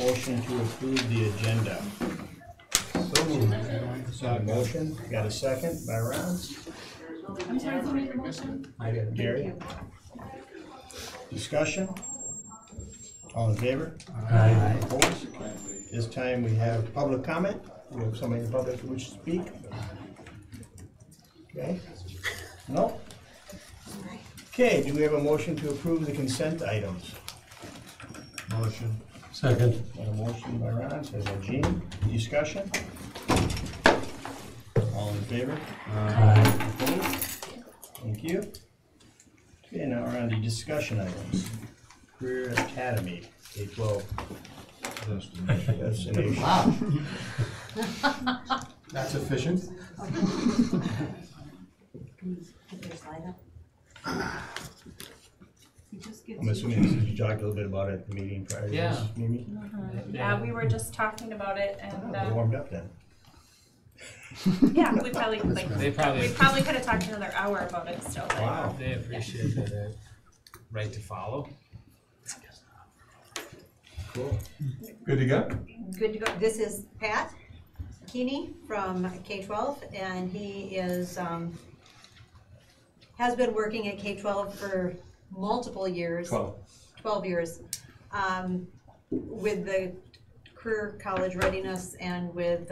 motion to approve the agenda? So moved. Got a motion, got a second by Ron? I'm sorry, who made the motion? I did. Gary? Discussion? All in favor? Aye. Opposed? This time we have public comment. We have somebody in the public who wishes to speak. Okay? No? Okay, do we have a motion to approve the consent items? Motion. Second. Got a motion by Ron, says by Gene. Discussion? All in favor? Aye. Opposed? Thank you. Okay, now we're on to discussion items. Career Academy, K-12 destination. Wow. That's efficient. I'm assuming this is, you talked a little bit about it at the meeting prior to this, Yeah. Mimi? Yeah, we were just talking about it We and, warmed up then. yeah, we probably, They probably- we probably could have talked another hour about it still. but- Wow. They appreciate the right to follow. Cool. Good to go? Good to go. This is Pat Keeney from K-12, and he is, has been working at K-12 for multiple years. 12 years, with the career college readiness and with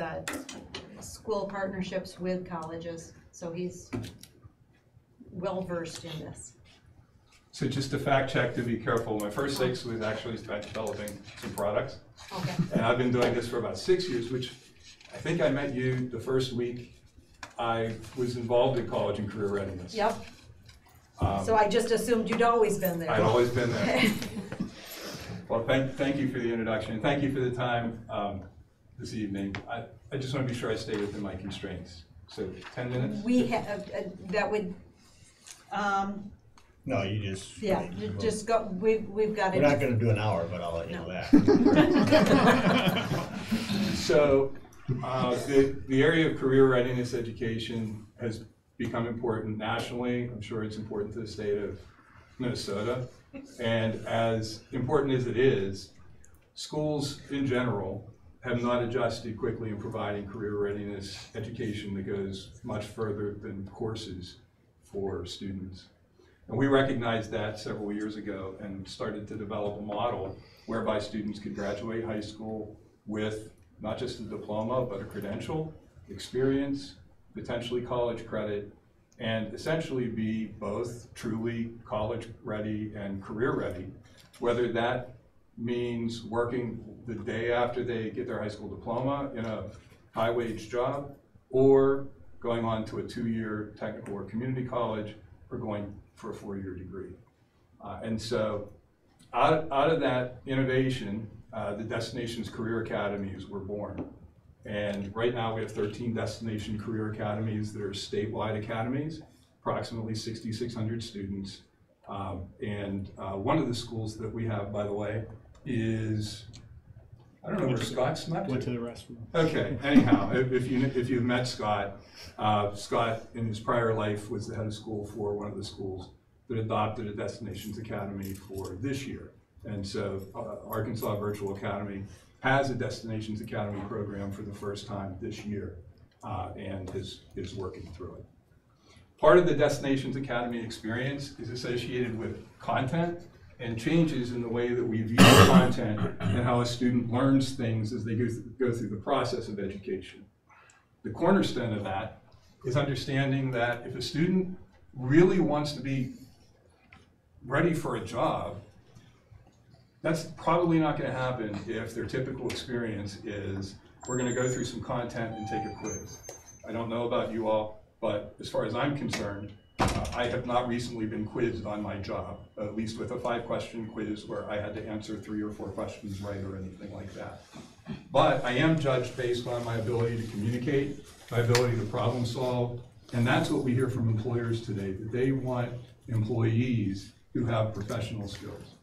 school partnerships with colleges. So he's well-versed in this. So just a fact check to be careful, my first 6 was actually about developing some products. Okay. And I've been doing this for about 6 years, which I think I met you the first week I was involved in college and career readiness. Yep. So I just assumed you'd always been there. I'd always been there. Well, thank you for the introduction. Thank you for the time this evening. I just want to be sure I stay within my constraints. So 10 minutes? We have, that would, No, you just. yeah, just go, we've got We're not it. gonna do an hour, but I'll let you know No. that. So the area of career readiness education has become important nationally. I'm sure it's important to the state of Minnesota. And as important as it is, schools in general have not adjusted quickly in providing career readiness education that goes much further than courses for students. And we recognized that several years ago and started to develop a model whereby students could graduate high school with not just a diploma, but a credential, experience, potentially college credit, and essentially be both truly college ready and career ready, whether that means working the day after they get their high school diploma in a high wage job, or going on to a 2-year technical or community college, or going for a 4-year degree. And so out of that innovation, the Destinations Career Academies were born. And right now we have 13 Destination Career Academies that are statewide academies, approximately 6,600 students. One of the schools that we have, by the way, is, I don't know where Scott snuck to. Went to the restroom. Okay, anyhow, if you've met Scott, Scott in his prior life was the head of school for one of the schools that adopted a Destinations Academy for this year. And so Arkansas Virtual Academy has a Destinations Academy program for the first time this year and is working through it. Part of the Destinations Academy experience is associated with content and changes in the way that we view content and how a student learns things as they go through the process of education. The cornerstone of that is understanding that if a student really wants to be ready for a job, that's probably not going to happen if their typical experience is, we're going to go through some content and take a quiz. I don't know about you all, but as far as I'm concerned, I have not recently been quizzed on my job, at least with a 5-question quiz where I had to answer 3 or 4 questions right or anything like that. But I am judged based on my ability to communicate, my ability to problem solve, and that's what we hear from employers today, that they want employees who have professional skills.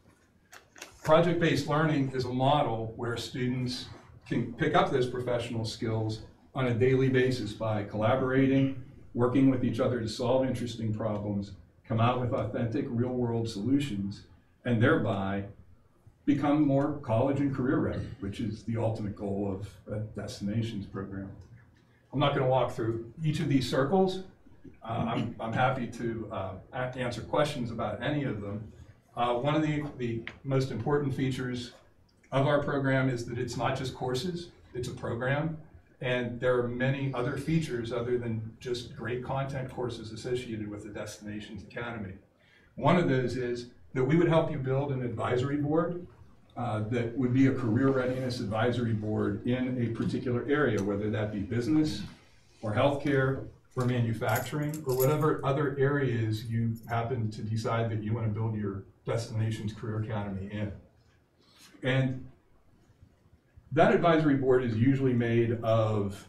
Project-based learning is a model where students can pick up those professional skills on a daily basis by collaborating, working with each other to solve interesting problems, come out with authentic real-world solutions, and thereby become more college and career ready, which is the ultimate goal of a destinations program. I'm not going to walk through each of these circles. I'm happy to answer questions about any of them. One of the most important features of our program is that it's not just courses, it's a program. And there are many other features other than just great content courses associated with the Destinations Academy. One of those is that we would help you build an advisory board that would be a career readiness advisory board in a particular area, whether that be business or healthcare or manufacturing or whatever other areas you happen to decide that you want to build your Destinations Career Academy in. And that advisory board is usually made of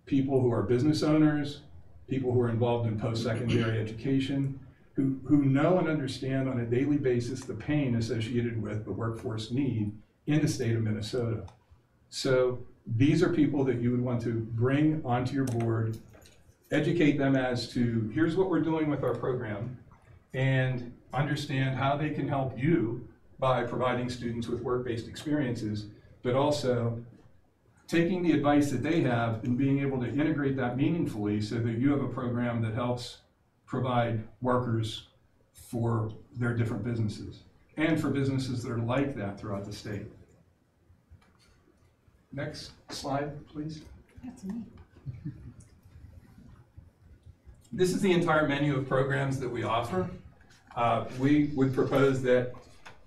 people who are business owners, people who are involved in post-secondary education, who know and understand on a daily basis the pain associated with the workforce need in the state of Minnesota. So these are people that you would want to bring onto your board, educate them as to here's what we're doing with our program, and understand how they can help you by providing students with work-based experiences, but also taking the advice that they have and being able to integrate that meaningfully so that you have a program that helps provide workers for their different businesses and for businesses that are like that throughout the state. Next slide, please. That's neat. This is the entire menu of programs that we offer. We would propose that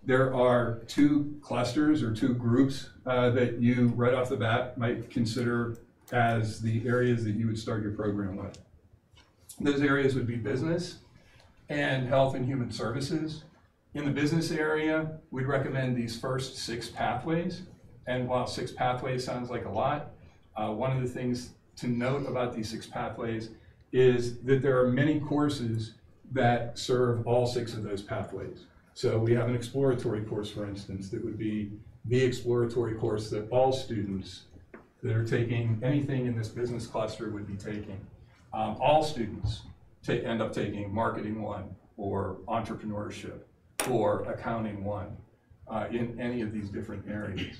there are two clusters or two groups that you right off the bat might consider as the areas that you would start your program with. Those areas would be business and health and human services. In the business area, we'd recommend these first 6 pathways. And while 6 pathways sounds like a lot, one of the things to note about these 6 pathways is that there are many courses that serve all 6 of those pathways. So we have an exploratory course, for instance, that would be the exploratory course that all students that are taking anything in this business cluster would be taking. All students end up taking Marketing 1 or Entrepreneurship or Accounting 1 in any of these different areas.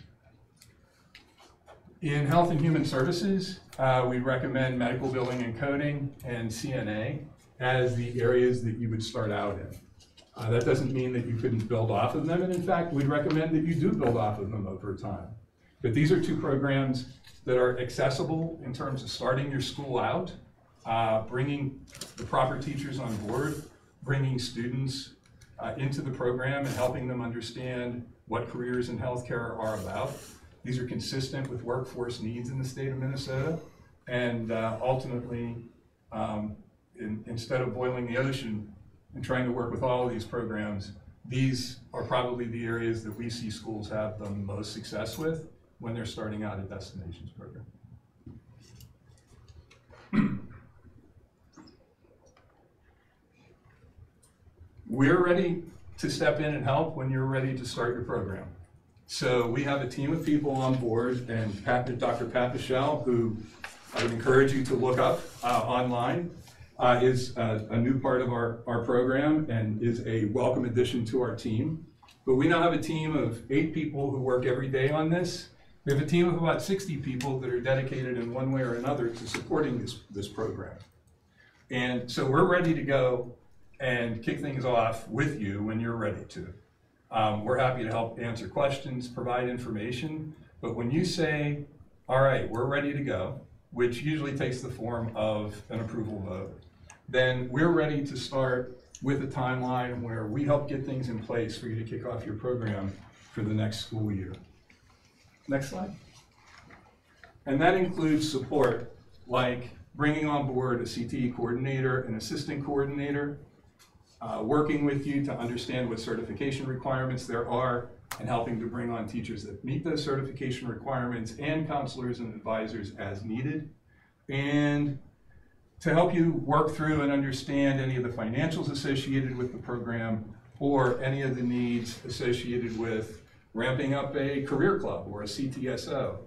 In Health and Human Services, we recommend Medical Billing and Coding and CNA as the areas that you would start out in. That doesn't mean that you couldn't build off of them, and in fact, we'd recommend that you do build off of them over time. But these are 2 programs that are accessible in terms of starting your school out, bringing the proper teachers on board, bringing students into the program and helping them understand what careers in healthcare are about. These are consistent with workforce needs in the state of Minnesota, and ultimately, instead of boiling the ocean and trying to work with all of these programs, these are probably the areas that we see schools have the most success with when they're starting out a destinations program. We're ready to step in and help when you're ready to start your program. So we have a team of people on board, and Dr. Pat Michelle, who I would encourage you to look up online, is a new part of our program and is a welcome addition to our team. But we now have a team of 8 people who work every day on this. We have a team of about 60 people that are dedicated in one way or another to supporting this program. And so we're ready to go and kick things off with you when you're ready to. We're happy to help answer questions, provide information, but when you say, all right, we're ready to go, which usually takes the form of an approval vote, then we're ready to start with a timeline where we help get things in place for you to kick off your program for the next school year. Next slide. And that includes support like bringing on board a CTE coordinator, an assistant coordinator, working with you to understand what certification requirements there are, and helping to bring on teachers that meet those certification requirements and counselors and advisors as needed, and to help you work through and understand any of the financials associated with the program or any of the needs associated with ramping up a career club or a CTSO,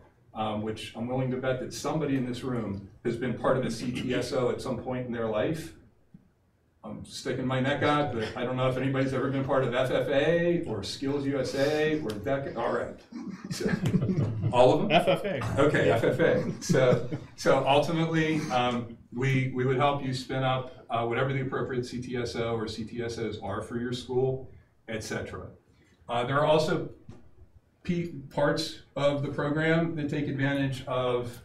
which I'm willing to bet that somebody in this room has been part of a CTSO at some point in their life. I'm sticking my neck out, but I don't know if anybody's ever been part of FFA or Skills USA or DECA. All right. So, all of them? FFA. Okay, FFA. So ultimately, we would help you spin up whatever the appropriate CTSO or CTSOs are for your school, etc. There are also parts of the program that take advantage of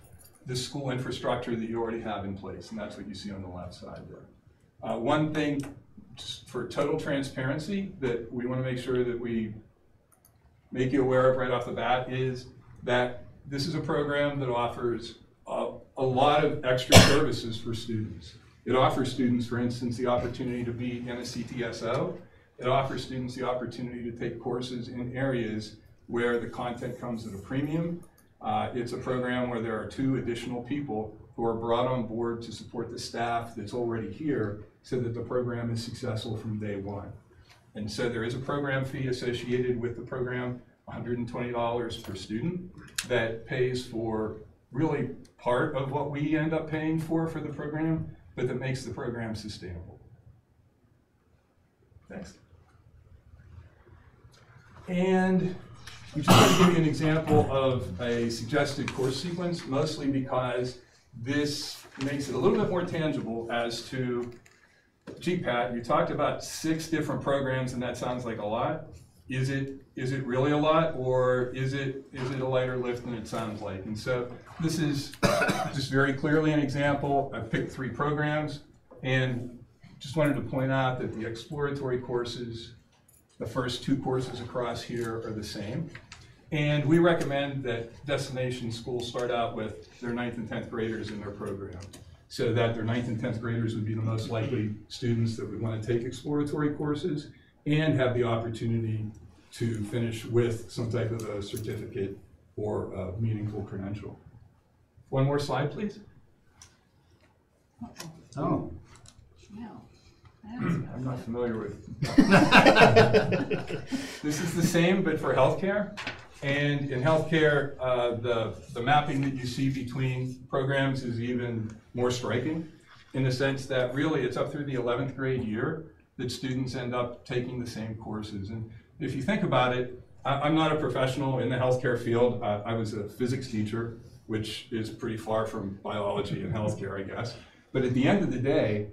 the school infrastructure that you already have in place, and that's what you see on the left side there. One thing, just for total transparency, that we want to make sure that we make you aware of right off the bat is that this is a program that offers a lot of extra services for students. It offers students, for instance, the opportunity to be in a CTSO. It offers students the opportunity to take courses in areas where the content comes at a premium. It's a program where there are 2 additional people who are brought on board to support the staff that's already here so that the program is successful from day one. And so there is a program fee associated with the program, $120 per student, that pays for really part of what we end up paying for the program, but that makes the program sustainable. Next. And I'm just going to give you an example of a suggested course sequence, mostly because this makes it a little bit more tangible as to, gee, Pat, you talked about 6 different programs, and that sounds like a lot. Is it really a lot, or is it a lighter lift than it sounds like? And so this is just very clearly an example. I picked 3 programs, and just wanted to point out that the exploratory courses, the first 2 courses across here, are the same. And we recommend that destination schools start out with their 9th and 10th graders in their program, so that their 9th and 10th graders would be the most likely students that would want to take exploratory courses and have the opportunity to finish with some type of a certificate or a meaningful credential. One more slide, please. Oh. I'm not familiar with. This is the same, but for healthcare. And in healthcare, the mapping that you see between programs is even more striking, in the sense that really it's up through the 11th grade year that students end up taking the same courses. And if you think about it, I'm not a professional in the healthcare field. I was a physics teacher, which is pretty far from biology and healthcare, I guess. But at the end of the day,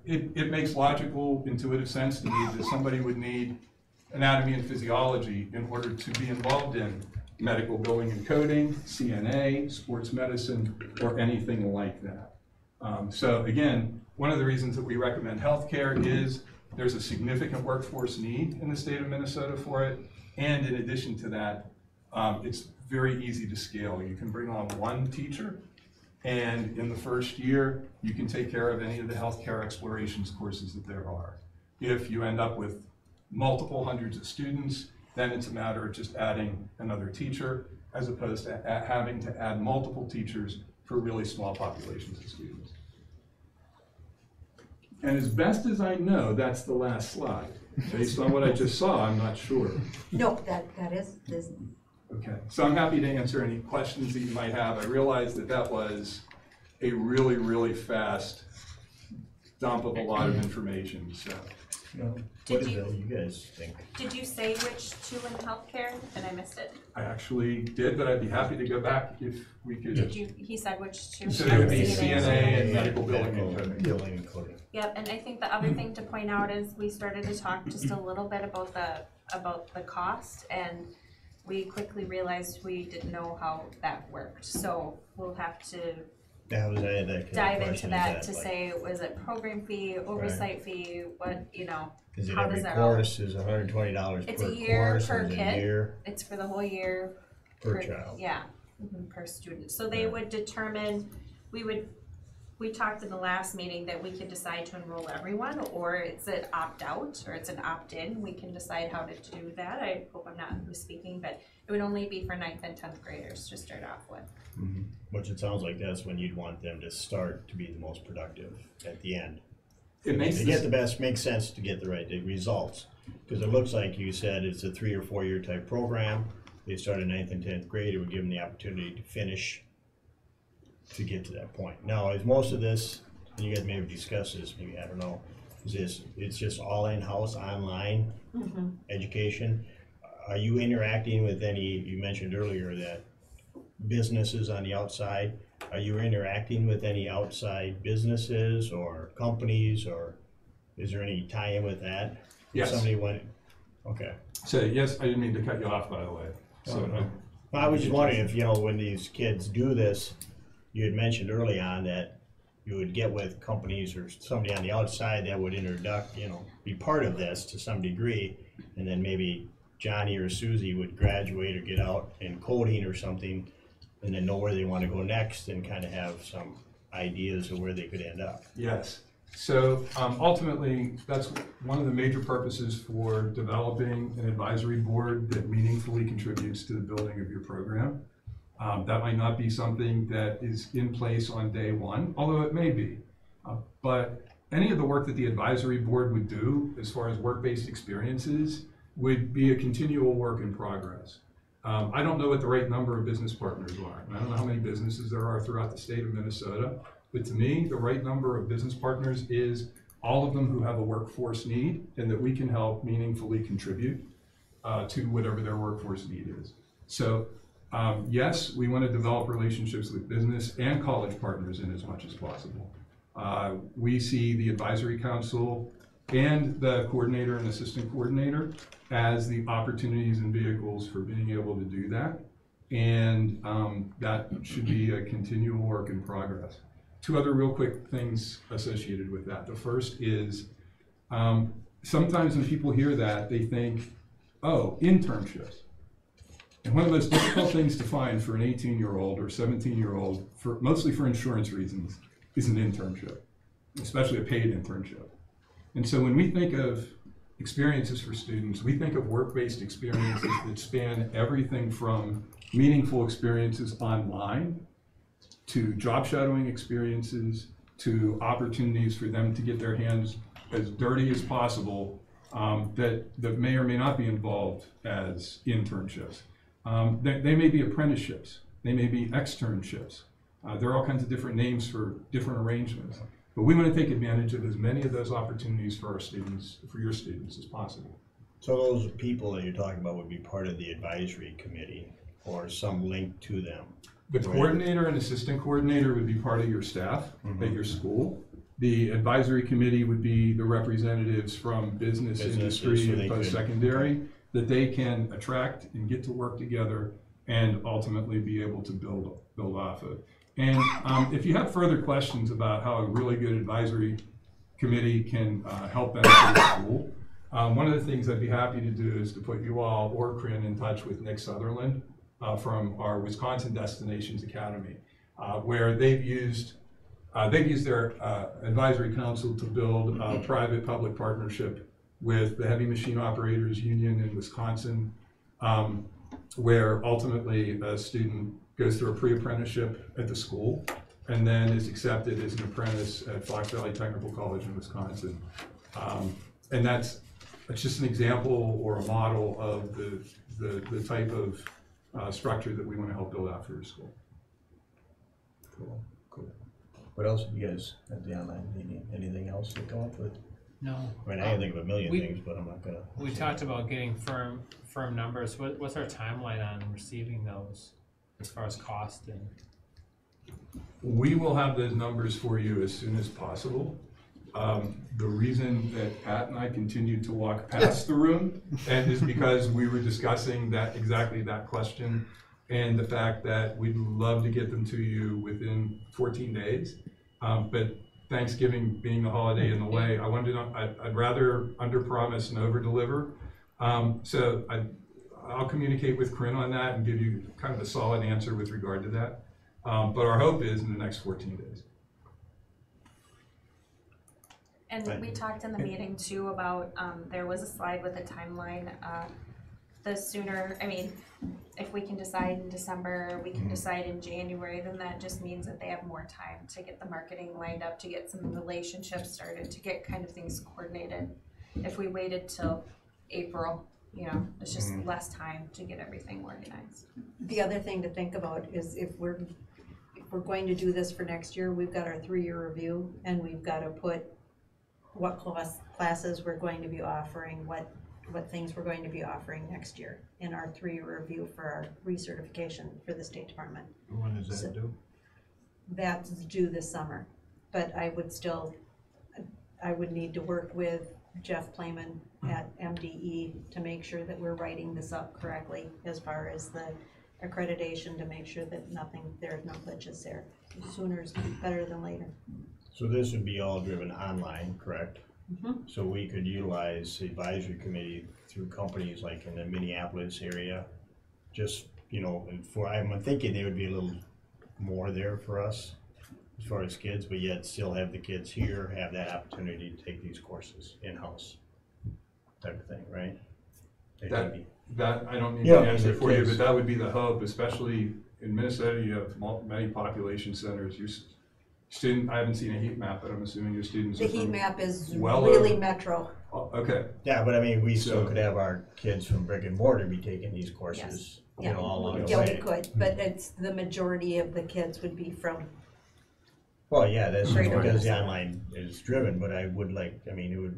it makes logical, intuitive sense to me that somebody would need anatomy and physiology in order to be involved in medical billing and coding, CNA, sports medicine, or anything like that. So again, one of the reasons that we recommend healthcare is there's a significant workforce need in the state of Minnesota for it. And in addition to that, it's very easy to scale. You can bring on 1 teacher, and in the first year, you can take care of any of the healthcare explorations courses that there are. If you end up with multiple hundreds of students, then it's a matter of just adding another teacher, as opposed to having to add multiple teachers for really small populations of students. And as best as I know, that's the last slide. Based on what I just saw, I'm not sure. No, that is. Okay, so I'm happy to answer any questions that you might have. I realize that that was a really, really fast dump of a lot of information, so. What do you guys think? Did you say which 2 in healthcare, and I missed it? I actually did, but I'd be happy to go back if we could. He said which 2? So it would be CNA and medical billing and coding. Billing and coding. Yep, and I think the other thing to point out is we started to talk just a little bit about the cost, and we quickly realized we didn't know how that worked. So we'll have to That was that kind of dive into question, that is to like, say, was it program fee, oversight fee, what, is it how every does that all? course is $120 per It's a year course, per or is it kid. a year It's for the whole year. per child? Yeah, per student. So they Yeah. would determine, we talked in the last meeting that we could decide to enroll everyone, or it's an opt-out, or it's an opt-in. We can decide how to do that. I hope I'm not misspeaking, but it would only be for 9th and 10th graders to start off with. Mm-hmm. Which it sounds like that's when you'd want them to start to be the most productive at the end. It makes To this, get the best, makes sense to get the right results. Because it looks like you said it's a 3 or 4 year type program. They start in 9th and 10th grade, it would give them the opportunity to finish to get to that point. Now, is most of this and you guys maybe discuss this, maybe, I don't know, it's just all in-house, online education? Are you interacting with any, you mentioned earlier that businesses on the outside, are you interacting with any outside businesses or companies, or is there any tie-in with that? Yes. Somebody went, okay. So, yes, I didn't mean to cut you off, by the way. So, Well, I was just wondering if, when these kids do this, you had mentioned early on that you would get with companies or somebody on the outside that would be part of this to some degree, and then maybe Johnny or Susie would graduate or get out in coding or something, and then know where they want to go next and kind of have some ideas of where they could end up. yes. So ultimately, that's one of the major purposes for developing an advisory board that meaningfully contributes to the building of your program. That might not be something that is in place on day one, although it may be. But any of the work that the advisory board would do as far as work-based experiences would be a continual work in progress. I don't know what the right number of business partners are. I don't know how many businesses there are throughout the state of Minnesota. But to me, the right number of business partners is all of them who have a workforce need and that we can help meaningfully contribute to whatever their workforce need is. So yes, we want to develop relationships with business and college partners in as much as possible. We see the advisory council and the coordinator and assistant coordinator as the opportunities and vehicles for being able to do that. And that should be a continual work in progress. Two other real quick things associated with that. The first is sometimes when people hear that, they think, oh, internships. And one of the most difficult things to find for an 18-year-old or 17-year-old, mostly for insurance reasons, is an internship, especially a paid internship. And so when we think of experiences for students, we think of work-based experiences that span everything from meaningful experiences online to job shadowing experiences to opportunities for them to get their hands as dirty as possible that may or may not be involved as internships. They may be apprenticeships, they may be externships. There are all kinds of different names for different arrangements. But we want to take advantage of as many of those opportunities for our students, for your students, as possible. So those people that you're talking about would be part of the advisory committee or some link to them? The coordinator and assistant coordinator would be part of your staff at your school. The advisory committee would be the representatives from business industry, and post-secondary that they can attract and get to work together and ultimately be able to build off of. And if you have further questions about how a really good advisory committee can help benefit the school, one of the things I'd be happy to do is to put you all or Corinne in touch with Nick Sutherland from our Wisconsin Destinations Academy, where they've used their advisory council to build a private-public partnership with the Heavy Machine Operators Union in Wisconsin, where ultimately a student goes through a pre-apprenticeship at the school and then is accepted as an apprentice at Fox Valley Technical College in Wisconsin. And that's just an example or a model of the type of structure that we want to help build out for your school. Cool. What else have you guys at the online meeting? Anything else to come up with? No. I mean, I can think of a million things, but I'm not gonna. We talked about getting firm numbers. What's our timeline on receiving those as far as cost and? We will have those numbers for you as soon as possible. The reason that Pat and I continued to walk past the room is because we were discussing exactly that question and the fact that we'd love to get them to you within 14 days. But Thanksgiving being the holiday in the way, I'd rather under-promise and over-deliver. So I'll communicate with Corinne on that and give you kind of a solid answer with regard to that. But our hope is in the next 14 days. And we talked in the meeting too about, there was a slide with a timeline. The sooner, if we can decide in December, we can decide in January, then that just means that they have more time to get the marketing lined up, to get some relationships started, to get kind of things coordinated. If we waited till April, it's just less time to get everything organized. The other thing to think about is if we're we're going to do this for next year, we've got our 3-year review, and we've got to put what classes we're going to be offering, what things we're going to be offering next year in our 3-year review for our recertification for the State Department. When is So- that due? That's due this summer, but I would need to work with Jeff Playman at MDE to make sure that we're writing this up correctly as far as the accreditation, to make sure that there's no glitches there. Sooner is better than later. So this would be all driven online, correct? Mhm. So we could utilize the advisory committee through companies like in the Minneapolis area, just, and I'm thinking there would be a little more there for us as far as kids, but yet still have the kids here, have that opportunity to take these courses in-house type of thing, right? That, I don't need Yeah, to answer the for you, kids. but that would be the hub, especially in Minnesota. You have many population centers. I haven't seen a heat map, but I'm assuming your students The are heat from, map is well really over- metro. okay. Yeah, but I mean, we still So- could have our kids from brick and mortar be taking these courses, Yeah, all along the yeah, we way. could, but it's, the majority of the kids would be from, Well, yeah, that's just Greater because the Minnesota. online is driven, but I would it would like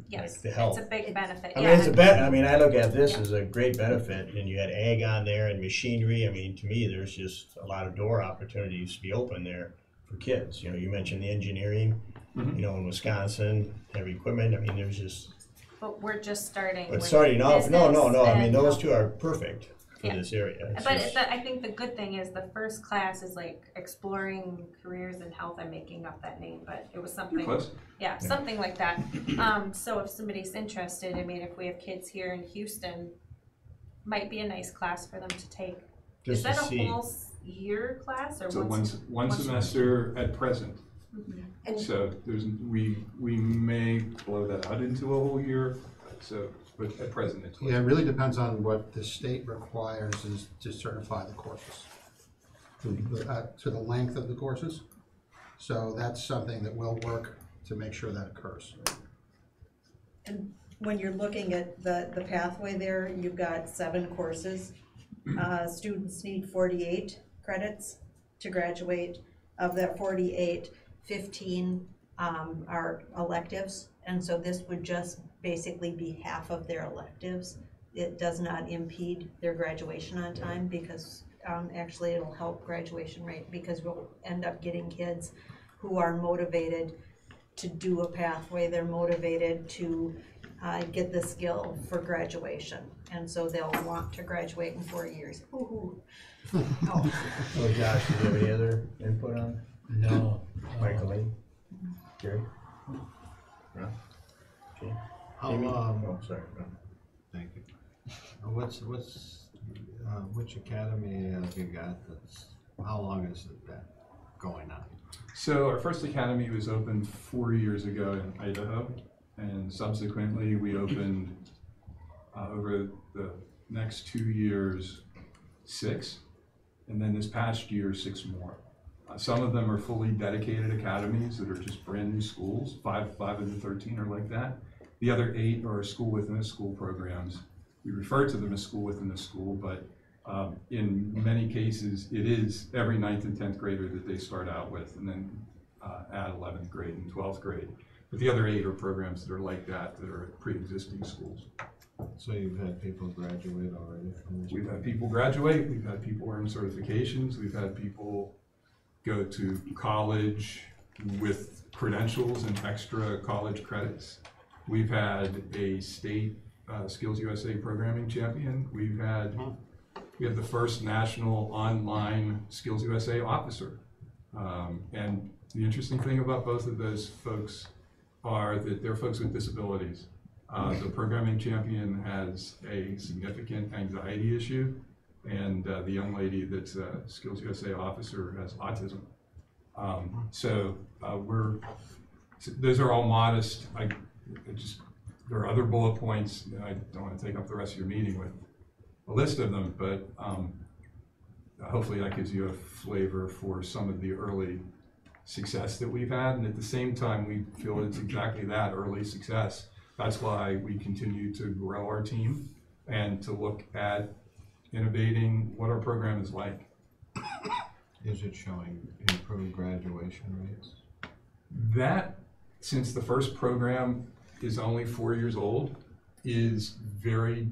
Yes, the it's help. a big benefit, I mean, it's yeah. I look at this as a great benefit, and you had ag on there and machinery. I mean, to me, there's just a lot of door opportunities to be open there for kids. You mentioned the engineering, Mhm. in Wisconsin, heavy equipment. I mean, there's just, But we're just starting but with starting off, no. business I mean, and those health. two are perfect for Yeah. this area. It's But just- I think the good thing is the first class is like exploring careers in health. I'm making up that name, but it was You're something. close. Yeah, something like that. So if somebody's interested, I mean, if we have kids here in Houston, might be a nice class for them to take. Is just to that a see. whole year class or So once? one semester at present. and So we may blow that out into a whole year. So, but at present it's. Yeah, it really depends on what the state requires is to certify the courses, to the length of the courses. So that's something that we'll work to make sure that occurs. when you're looking at the pathway there, you've got 7 courses. Students need 48 credits to graduate. Of that 48, 15 are electives, and so this would just basically be half of their electives. It does not impede their graduation on time, because actually it'll help graduation rate, because we'll end up getting kids who are motivated to do a pathway. They're motivated to get the skill for graduation, and so they'll want to graduate in 4 years. Woo-hoo. Oh. Oh, Josh, do you have any other input on No. Michael Lee? Gary? No? Okay. Amy? Oh, sorry. No. Thank you. Which academy have you got how long is that going on? So our first academy was opened 4 years ago in Idaho, and subsequently we opened over the next 2 years 6, and then this past year 6 more. Some of them are fully dedicated academies that are just brand new schools. 5 of the 13 are like that. The other 8 are school within a school programs. We refer to them as school within a school, but in many cases, it is every 9th and 10th grader that they start out with, and then add 11th grade and 12th grade. But the other 8 are programs that are like that are pre-existing schools. So you've had people graduate already from this? We've had people graduate, we've had people earn certifications, we've had people go to college with credentials and extra college credits. We've had a state Skills USA programming champion. We have the first national online Skills USA officer. And the interesting thing about both of those folks are that they're folks with disabilities. The programming champion has a significant anxiety issue, and the young lady that's a Skills USA officer has autism. Those are all modest. There are other bullet points. I don't want to take up the rest of your meeting with a list of them, but hopefully that gives you a flavor for some of the early success that we've had. And at the same time, we feel it's exactly that, early success. That's why we continue to grow our team and to look at innovating what our program is like. Is it showing improved graduation rates? That, since the first program is only 4 years old, is very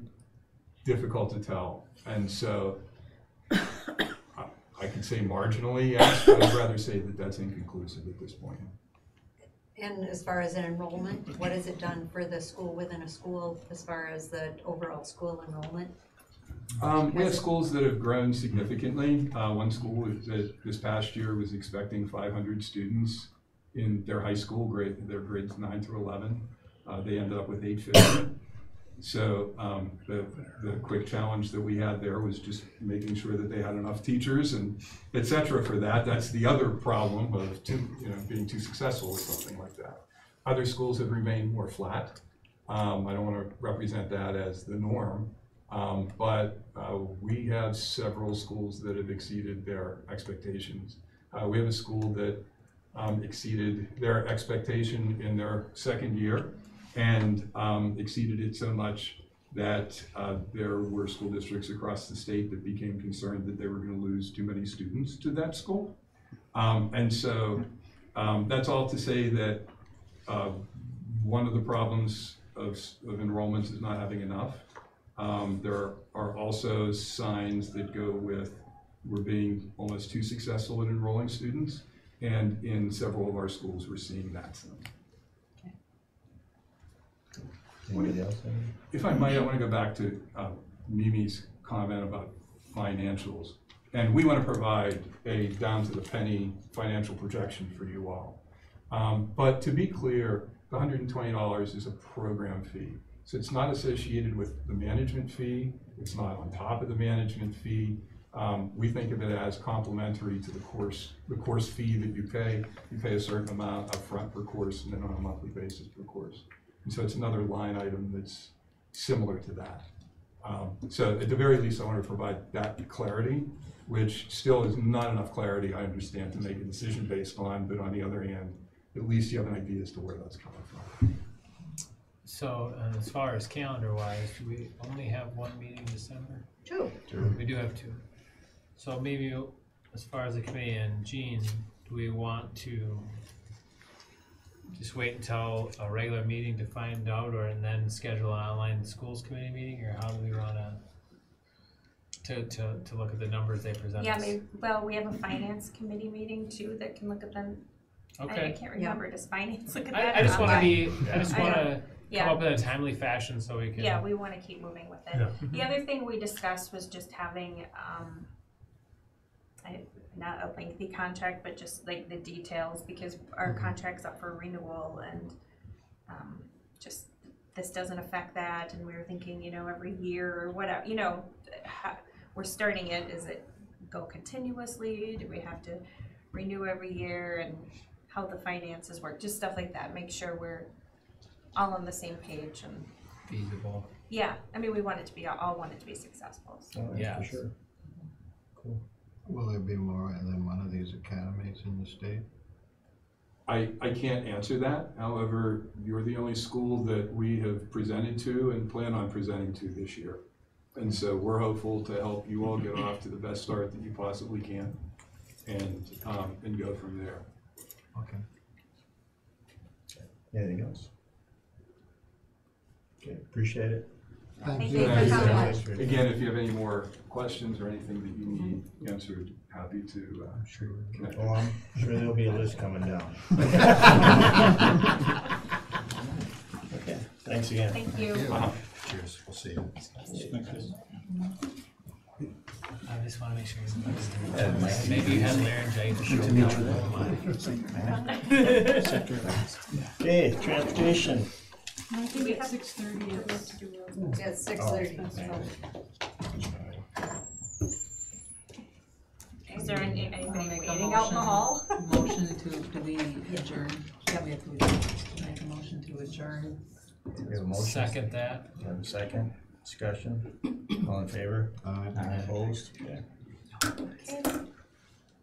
difficult to tell. And so I could say marginally, yes, but I'd rather say that that's inconclusive at this point. And as far as enrollment, what has it done for the school within a school as far as the overall school enrollment? We have schools that have grown significantly. One school that this past year was expecting 500 students in their high school their grades 9 through 11. They ended up with 850. So the quick challenge that we had there was just making sure that they had enough teachers and et cetera for that. That's the other problem of being too successful with something like that. Other schools have remained more flat. I don't want to represent that as the norm, but we have several schools that have exceeded their expectations. We have a school that exceeded their expectation in their second year, and exceeded it so much that there were school districts across the state that became concerned that they were going to lose too many students to that school. And so that's all to say that one of the problems of enrollments is not having enough. There are also signs that go with we're being almost too successful in enrolling students, and in several of our schools we're seeing that. Anybody else? If I might, I want to go back to Mimi's comment about financials. And we want to provide a down to the penny financial projection for you all. But to be clear, the $120 is a program fee. So it's not associated with the management fee. It's not on top of the management fee. We think of it as complementary to the course fee that you pay. You pay a certain amount upfront per course and then on a monthly basis per course. And so it's another line item that's similar to that. So at the very least, I want to provide that clarity, which still is not enough clarity, I understand, to make a decision based on, but on the other hand, at least you have an idea as to where that's coming from. So as far as calendar wise, do we only have one meeting in December? Two. We do have two. So maybe as far as the committee and Jean, do we want to just wait until a regular meeting to find out, and then schedule an online schools committee meeting, or how do we want to look at the numbers they present Yeah, us? maybe, well, we have a finance committee meeting too that can look at them. I Okay. can't remember, does finance look at that? I just want to online? I just want to Yeah. come up in a timely fashion so we can. Yeah, we wanna keep moving with it. Yeah. The other thing we discussed was just having, not a lengthy contract, but just like the details, because our contract's up for renewal, and, just, this doesn't affect that, and we were thinking, every year or whatever, we're starting it, is it go continuously, do we have to renew every year, and how the finances work, just stuff like that, make sure we're all on the same page, and, feasible. yeah, we want it to be, all want it to be successful, so. Yeah. For sure. Cool. Will there be more than one of these academies in the state? I can't answer that. However, you're the only school that we have presented to and plan on presenting to this year. And so we're hopeful to help you all get off to the best start that you possibly can, and go from there. Okay. Anything else? Okay, appreciate it. Thank you you for coming. Again, if you have any more questions or anything that you need answered, happy to connect. Well, I'm sure there'll be a list coming down. Okay, thanks again. Thank you. Cheers, we'll see you. I just want to make sure he's maybe you had laryngitis. Okay, transportation. I think it's 6:30. Yeah, it's 6:30. Is there anybody I'll make a waiting out in the hall? Motion to, do we adjourn? Yeah, we have to make a motion to adjourn. We have a motion. Second that. We have a second. Discussion. All in favor? Aye. Opposed? Okay.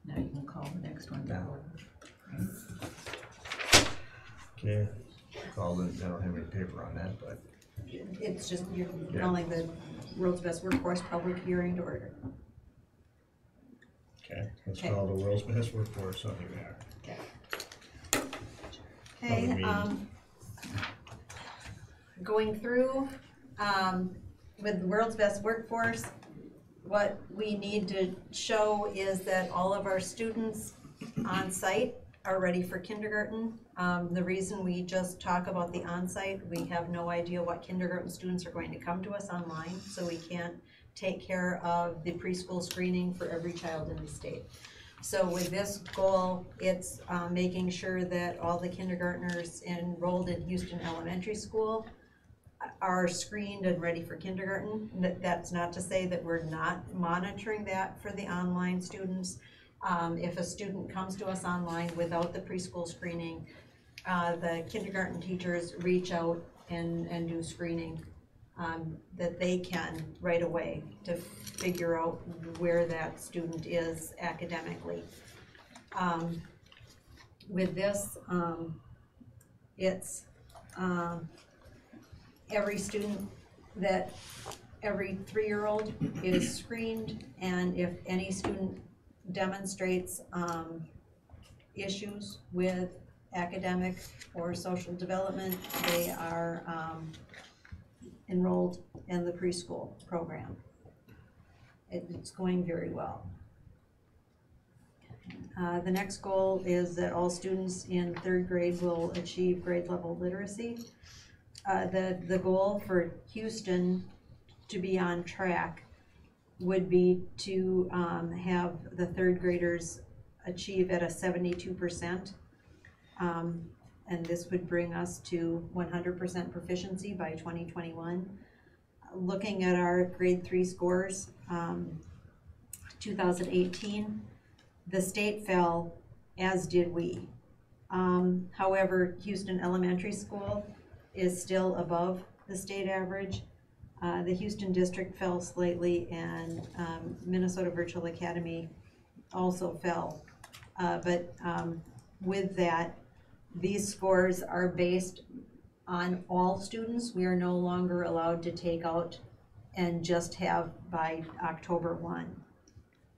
Now you can call the next one down. Okay. Called it, I don't have any paper on that, but. It's just, you're calling the world's best workforce public hearing to order. Okay. It's Okay. called the world's best workforce, something there. Okay, meeting. going through, with the world's best workforce, what we need to show is that all of our students on site are ready for kindergarten. The reason we just talk about the on-site, we have no idea what kindergarten students are going to come to us online, so we can't take care of the preschool screening for every child in the state. So with this goal, it's making sure that all the kindergartners enrolled in Houston Elementary School are screened and ready for kindergarten. That's not to say that we're not monitoring that for the online students. If a student comes to us online without the preschool screening, the kindergarten teachers reach out and do screening that they can right away to figure out where that student is academically. With this, it's every student every 3-year-old is screened, and if any student demonstrates issues with academic or social development, they are enrolled in the preschool program. It's going very well. The next goal is that all students in 3rd grade will achieve grade level literacy. The goal for Houston to be on track would be to have the 3rd graders achieve at a 72%. And this would bring us to 100% proficiency by 2021. Looking at our grade 3 scores, 2018, the state fell, as did we. However, Houston Elementary School is still above the state average. The Houston district fell slightly, and Minnesota Virtual Academy also fell. But with that, these scores are based on all students. We are no longer allowed to take out and just have by October 1.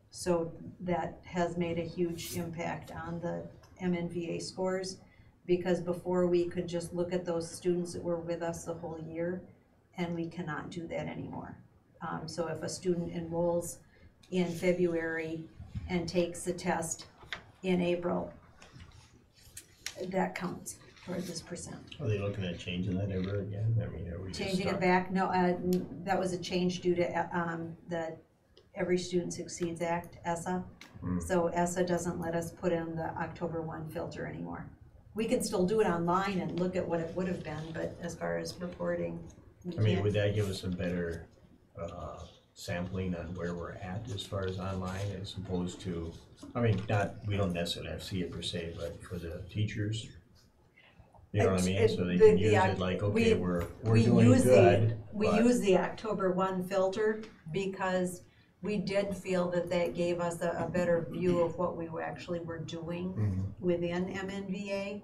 So that has made a huge impact on the MNVA scores, because before we could just look at those students that were with us the whole year, and we cannot do that anymore. So if a student enrolls in February and takes the test in April, that counts toward this percent. Are they looking at changing that ever again? I mean, are we just Changing it stuck? back, no, that was a change due to the Every Student Succeeds Act, ESSA. So ESSA doesn't let us put in the October 1 filter anymore. We can still do it online and look at what it would have been, but as far as reporting, we I mean, can't. would that give us a better sampling on where we're at as far as online, as opposed to, I mean, we don't necessarily have to see it per se, but for the teachers? You know what I mean? So they can use it like, okay, we're doing good. We use the October 1 filter because we did feel that that gave us a better view of what we actually were doing within MNVA.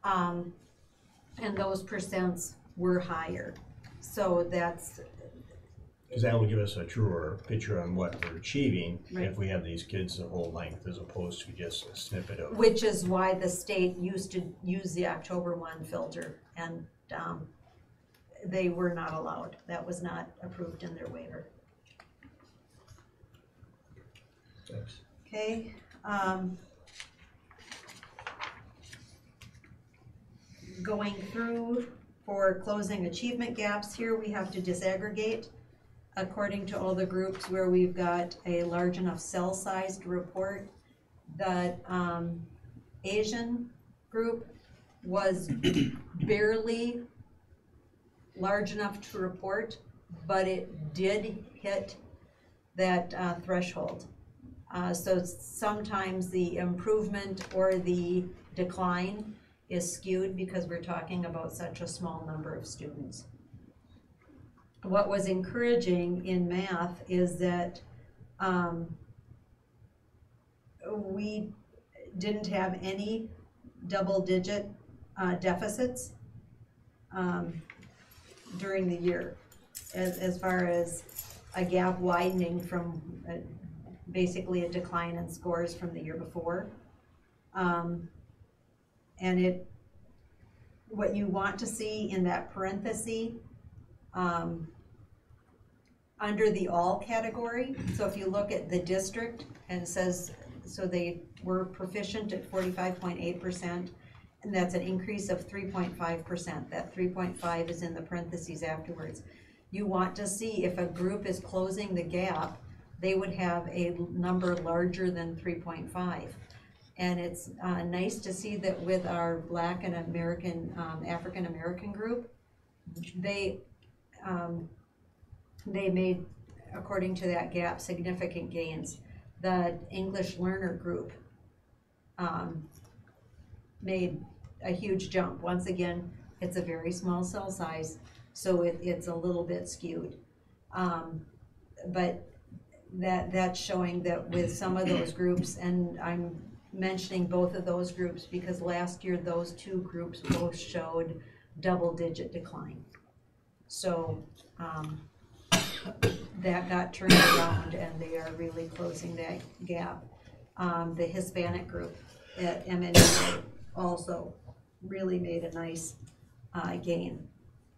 And those percents were higher. So that's, Because that will give us a truer picture on what we're achieving Right. if we have these kids the whole length, as opposed to just a snippet of. which is why the state used to use the October 1 filter, and they were not allowed. That was not approved in their waiver. Thanks. Okay, going through for closing achievement gaps here, we have to disaggregate according to all the groups where we've got a large enough cell size to report. The Asian group was barely large enough to report, but it did hit that threshold. So sometimes the improvement or the decline is skewed because we're talking about such a small number of students. What was encouraging in math is that we didn't have any double-digit deficits during the year, as far as a gap widening from basically a decline in scores from the year before. And what you want to see in that parenthesis, under the all category, so if you look at the district and it says, so they were proficient at 45.8%, and that's an increase of 3.5%. That 3.5 is in the parentheses afterwards. You want to see if a group is closing the gap, they would have a number larger than 3.5. And it's nice to see that with our Black and American, African American group, they made, according to that gap, significant gains. The English learner group made a huge jump. Once again, it's a very small cell size, so it's a little bit skewed. But that's showing that with some of those groups, and I'm mentioning both of those groups because last year those two groups both showed double-digit decline. So that got turned around and they are really closing that gap. The Hispanic group at MNVA also really made a nice gain,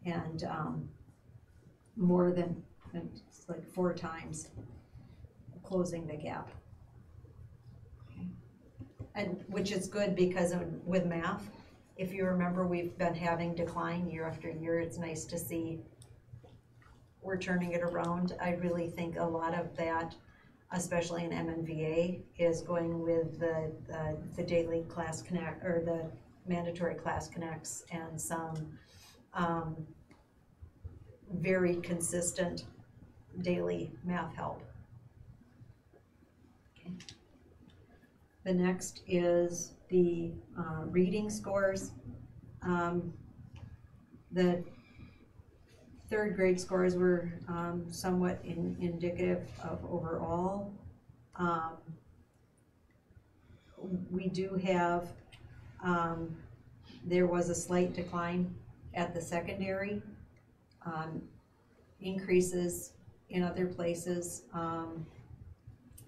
and more than, it's like 4 times closing the gap. Okay. And which is good because with math, if you remember, we've been having decline year after year. It's nice to see we're turning it around. I really think a lot of that, especially in MNVA, is going with the daily class connect, or the mandatory class connects, and some very consistent daily math help. Okay. The next is the reading scores. The 3rd grade scores were somewhat indicative of overall. We do have, there was a slight decline at the secondary, increases in other places.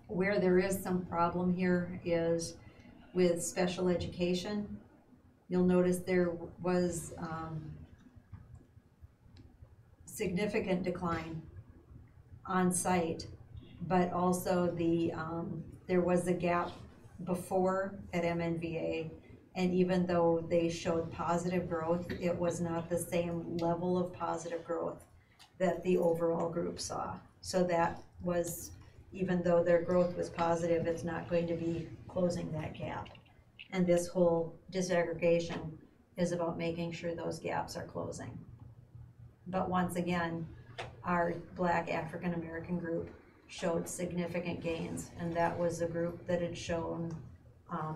Where there is some problem here is with special education. You'll notice there was significant decline on site, but also there was a gap before at MNVA, and even though they showed positive growth, it was not the same level of positive growth that the overall group saw. So that was, even though their growth was positive, it's not going to be closing that gap. And this whole disaggregation is about making sure those gaps are closing. But once again, our Black African American group showed significant gains, and that was a group that had shown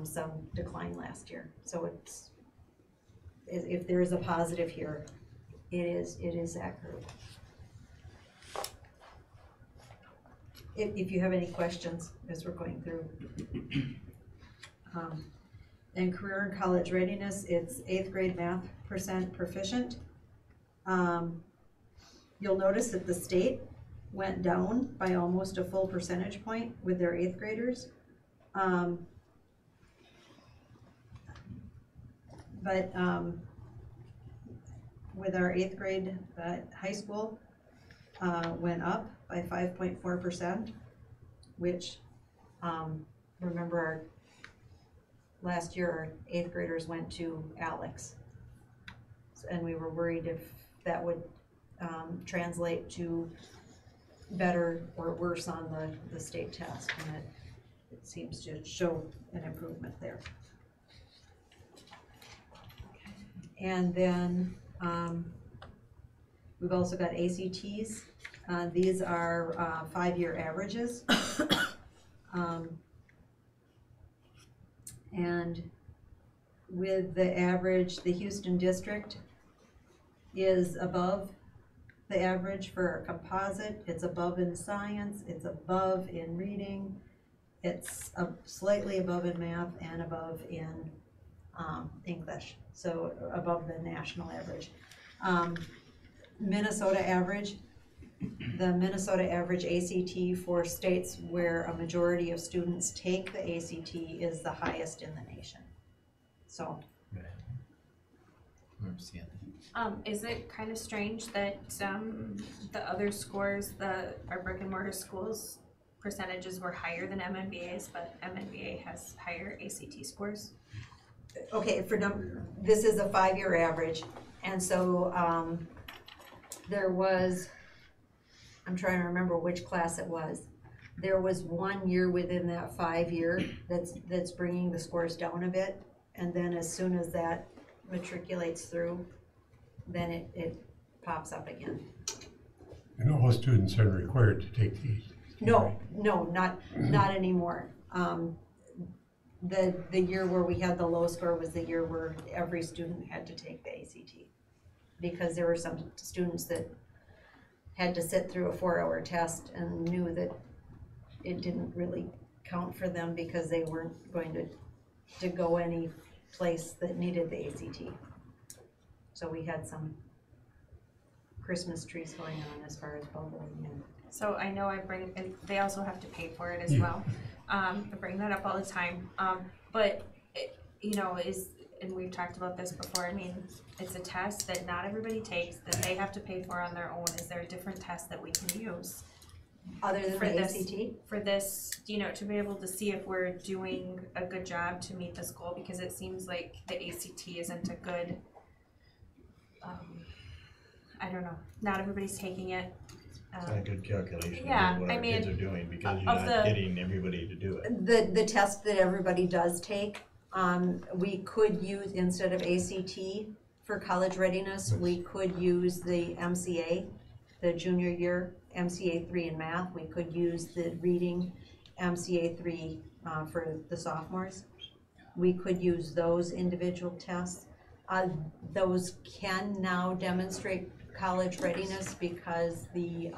some decline last year. So it's, if there is a positive here, it is that group. If you have any questions as we're going through. In career and college readiness, it's 8th grade math % proficient. You'll notice that the state went down by almost a full percentage point with their 8th graders. But with our 8th grade high school, went up by 5.4%, which, remember, last year our 8th graders went to Alex, and we were worried if that would translate to better or worse on the state test, and it seems to show an improvement there. And then we've also got ACTs. These are 5-year averages. And with the average, the Houston district is above the average for a composite. It's above in science, it's above in reading, it's slightly above in math, and above in English, so above the national average. Minnesota average the Minnesota average ACT for states where a majority of students take the ACT is the highest in the nation. So, Is it kind of strange that, the other scores, our brick and mortar schools percentages were higher than MNBA's, but MNBA has higher ACT scores? okay, this is a 5-year average, and so, there was, I'm trying to remember which class it was. There was 1 year within that 5-year that's bringing the scores down a bit, and then as soon as that matriculates through, then it pops up again. And all students are required to take these. No, not anymore. The year where we had the low score was the year where every student had to take the ACT. Because there were some students that had to sit through a 4-hour test and knew that it didn't really count for them because they weren't going to go any place that needed the ACT. So we had some Christmas trees going on as far as bubbling and. So I know and they also have to pay for it as well. I bring that up all the time. But it, and we've talked about this before, I mean, it's a test that not everybody takes, that they have to pay for on their own. Is there a different test that we can use? Other than For the this- ACT? For this, to be able to see if we're doing a good job to meet this goal, because it seems like the ACT isn't a good, I don't know, not everybody's taking it. It's not a good calculation Yeah, of what I our mean, kids are doing, because you're of not the- getting everybody to do it. The test that everybody does take, we could use, instead of ACT for college readiness, we could use the MCA, the junior year, MCA 3 in math. We could use the reading MCA 3 for the sophomores. We could use those individual tests. Those can now demonstrate college readiness because the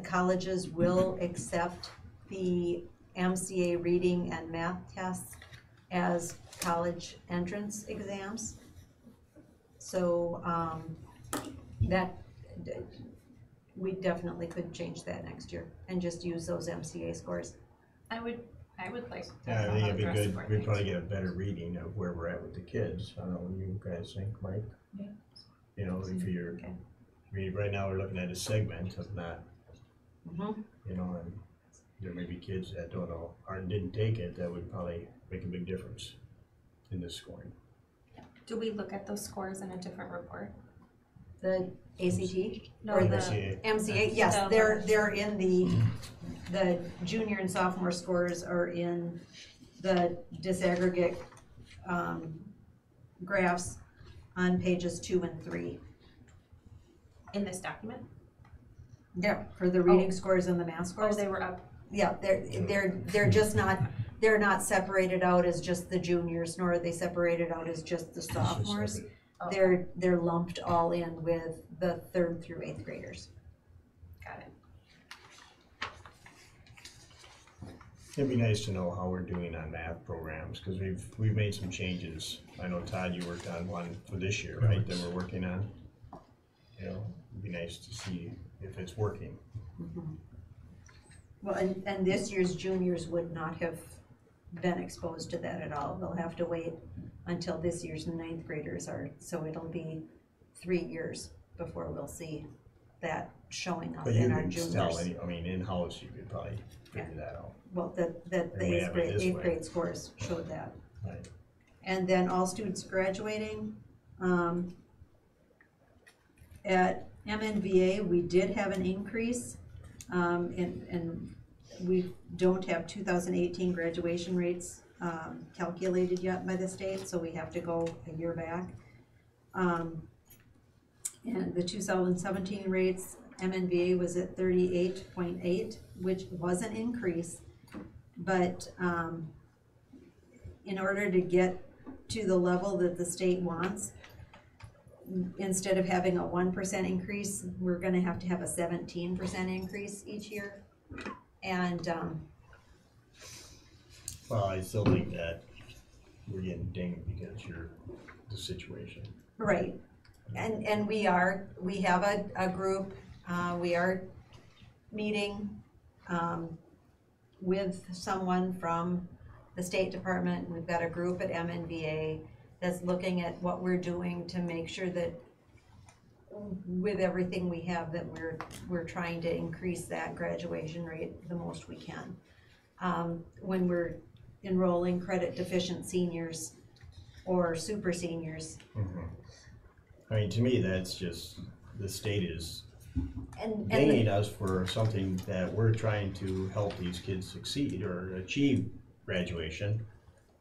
colleges will accept the MCA reading and math tests as college entrance exams. So we definitely could change that next year and just use those MCA scores. I would like to Yeah, I know think how it'd the be rest good, of our we'd things. probably get a better reading of where we're at with the kids. I don't know what you guys think, Mike? Yeah. If you're, right now we're looking at a segment of not, Mhm. and there may be kids that don't know, or didn't take it, that would probably make a big difference in this scoring. Do we look at those scores in a different report? The ACT? No, Or the, MCA. MCA, yes, No, they're in the junior and sophomore scores are in the disaggregate graphs on pages 2 and 3. in this document? Yeah, for the reading scores and the math Oh, scores. they were up. Yeah, they're just not, they're not separated out as just the juniors, nor are they separated out as just the It's just sophomores. separate. Oh, They're lumped all in with the 3rd through 8th graders. got it. It'd be nice to know how we're doing on math programs, because we've made some changes. I know, Todd, you worked on one for this year, right, that we're working on? It'd be nice to see if it's working. Well, and this year's juniors would not have been exposed to that at all. They'll have to wait until this year's 9th graders are, so it'll be 3 years before we'll see that showing up But you in our can juniors. tell, in-house, you could probably figure that out. Well, the And we have it this 8th way. grade scores showed that. Right. And then all students graduating, at MNVA, we did have an increase, and we don't have 2018 graduation rates, calculated yet by the state, so we have to go a year back. And the 2017 rates, MNVA was at 38.8, which was an increase, but, in order to get to the level that the state wants, instead of having a 1% increase, we're gonna have to have a 17% increase each year. And, Well, I still think that we're getting dinged because the situation. right, and we have a group We are meeting, with someone from the State Department. We've got a group at MNVA that's looking at what we're doing to make sure that with everything we have, that we're trying to increase that graduation rate the most we can. When we're enrolling credit deficient seniors or super seniors. I mean, to me, that's just, the state is And dinging us for something that we're trying to help these kids succeed or achieve graduation.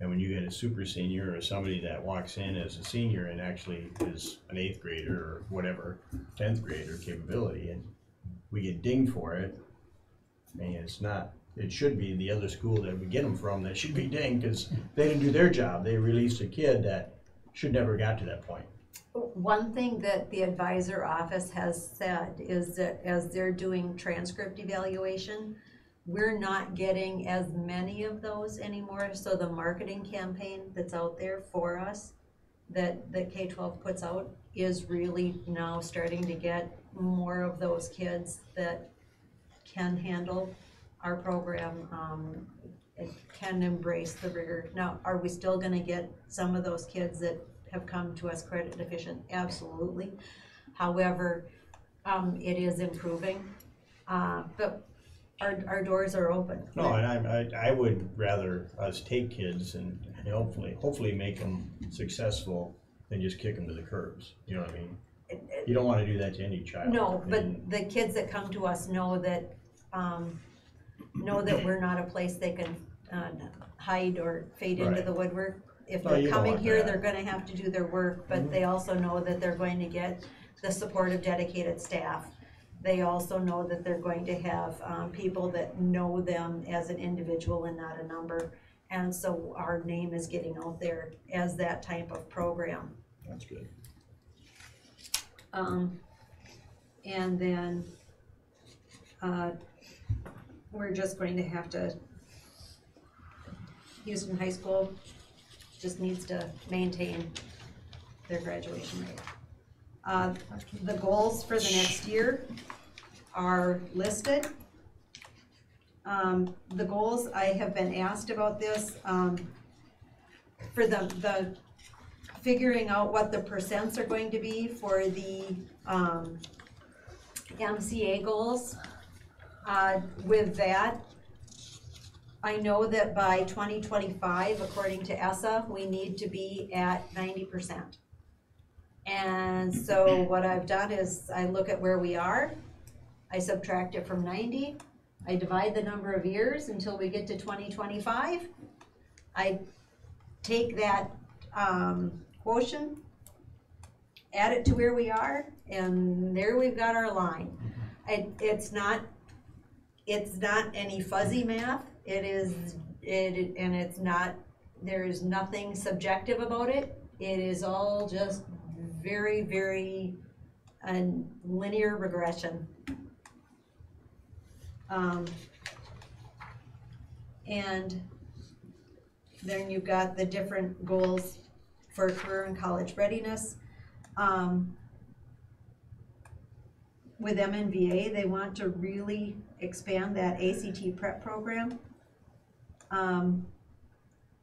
And when you get a super senior or somebody that walks in as a senior and actually is an 8th grader or whatever, 10th grader capability, and we get dinged for it, I mean, it's not, it should be the other school that we get them from that should be dinged because they didn't do their job. They released a kid that should never got to that point. one thing that the advisor office has said is that as they're doing transcript evaluation, we're not getting as many of those anymore, so the marketing campaign that's out there for us, that K-12 puts out, is really now starting to get more of those kids that can handle our program, and can embrace the rigor. Now, are we still gonna get some of those kids that have come to us credit deficient? Absolutely. However, it is improving, but our doors are open. No, and I would rather us take kids and hopefully make them successful than just kick them to the curbs. You know what I mean? You don't want to do that to any child. No, I but mean, the kids that come to us know that we're not a place they can hide or fade into Right. the woodwork. If No, they're you don't coming want here, that. they're gonna have to do their work, but they also know that they're going to get the support of dedicated staff. They also know that they're going to have people that know them as an individual and not a number. And so our name is getting out there as that type of program. That's good. And then, we're just going to have to, Houston High School just needs to maintain their graduation rate. The goals for the next year are listed. The goals, I have been asked about this, for the figuring out what the percents are going to be for the MCA goals. With that, I know that by 2025, according to ESSA, we need to be at 90%. And so what I've done is I look at where we are, I subtract it from 90, I divide the number of years until we get to 2025. I take that quotient, add it to where we are, and there we've got our line. It's not any fuzzy math. There is nothing subjective about it. It is all just very, very linear regression. And then you've got the different goals for career and college readiness. With MNVA, they want to really expand that ACT prep program. And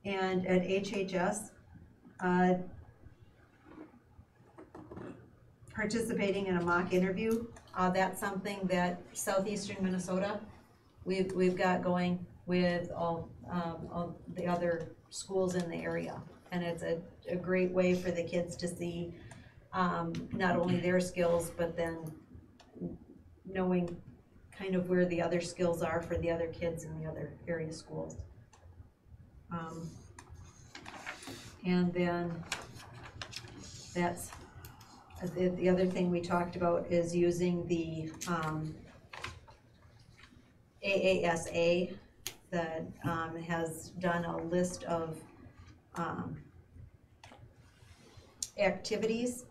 at HHS, participating in a mock interview, that's something that Southeastern Minnesota, we've got going with all the other schools in the area. And it's a great way for the kids to see not only their skills, but then knowing kind of where the other skills are for the other kids in the other area schools. And then that's the other thing we talked about is using the AASA that has done a list of activities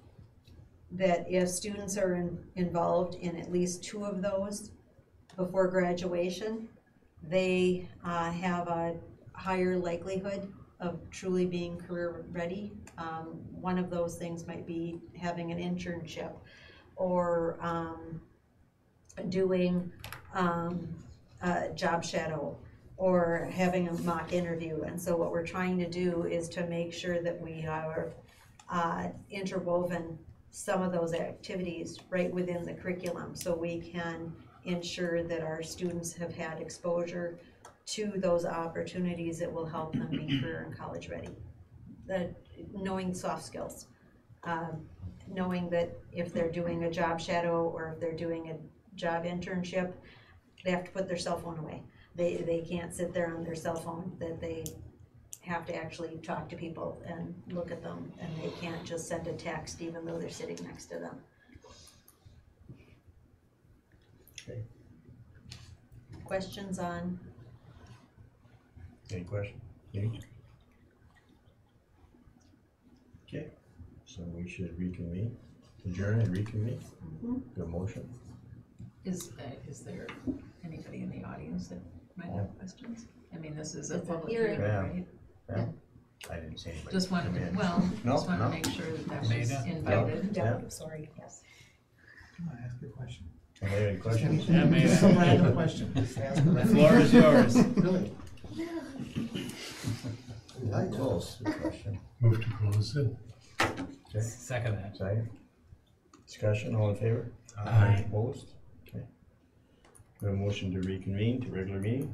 that if students are involved in at least 2 of those before graduation, they have a higher likelihood of truly being career ready. One of those things might be having an internship or doing, a job shadow or having a mock interview. And so what we're trying to do is to make sure that we are, interwoven some of those activities right within the curriculum, so we can ensure that our students have had exposure to those opportunities that will help them be career and college ready. Knowing soft skills, knowing that if they're doing a job shadow or if they're doing a job internship, they have to put their cell phone away. They can't sit there on their cell phone, that they have to actually talk to people and look at them, and they can't just send a text even though they're sitting next to them. Okay. Questions on? Any question? Any? Okay, so we should reconvene, adjourn and reconvene. The motion. Is there anybody in the audience that might have questions? I mean, this is a It's a public hearing. hearing, Yeah. right? I didn't say anybody. Just wanted, come in. just wanted No. to make sure that that was Maida? invited. Yeah. Sorry, yes. I want to ask you a question. Anybody have any questions? Yeah, Maida. Just some random question. Just ask a The random floor is yours. Really? I close the question. Move to close it. Okay, Second that. second. Discussion, all in favor? Aye. Opposed? Okay. We have a motion to reconvene to regular meeting.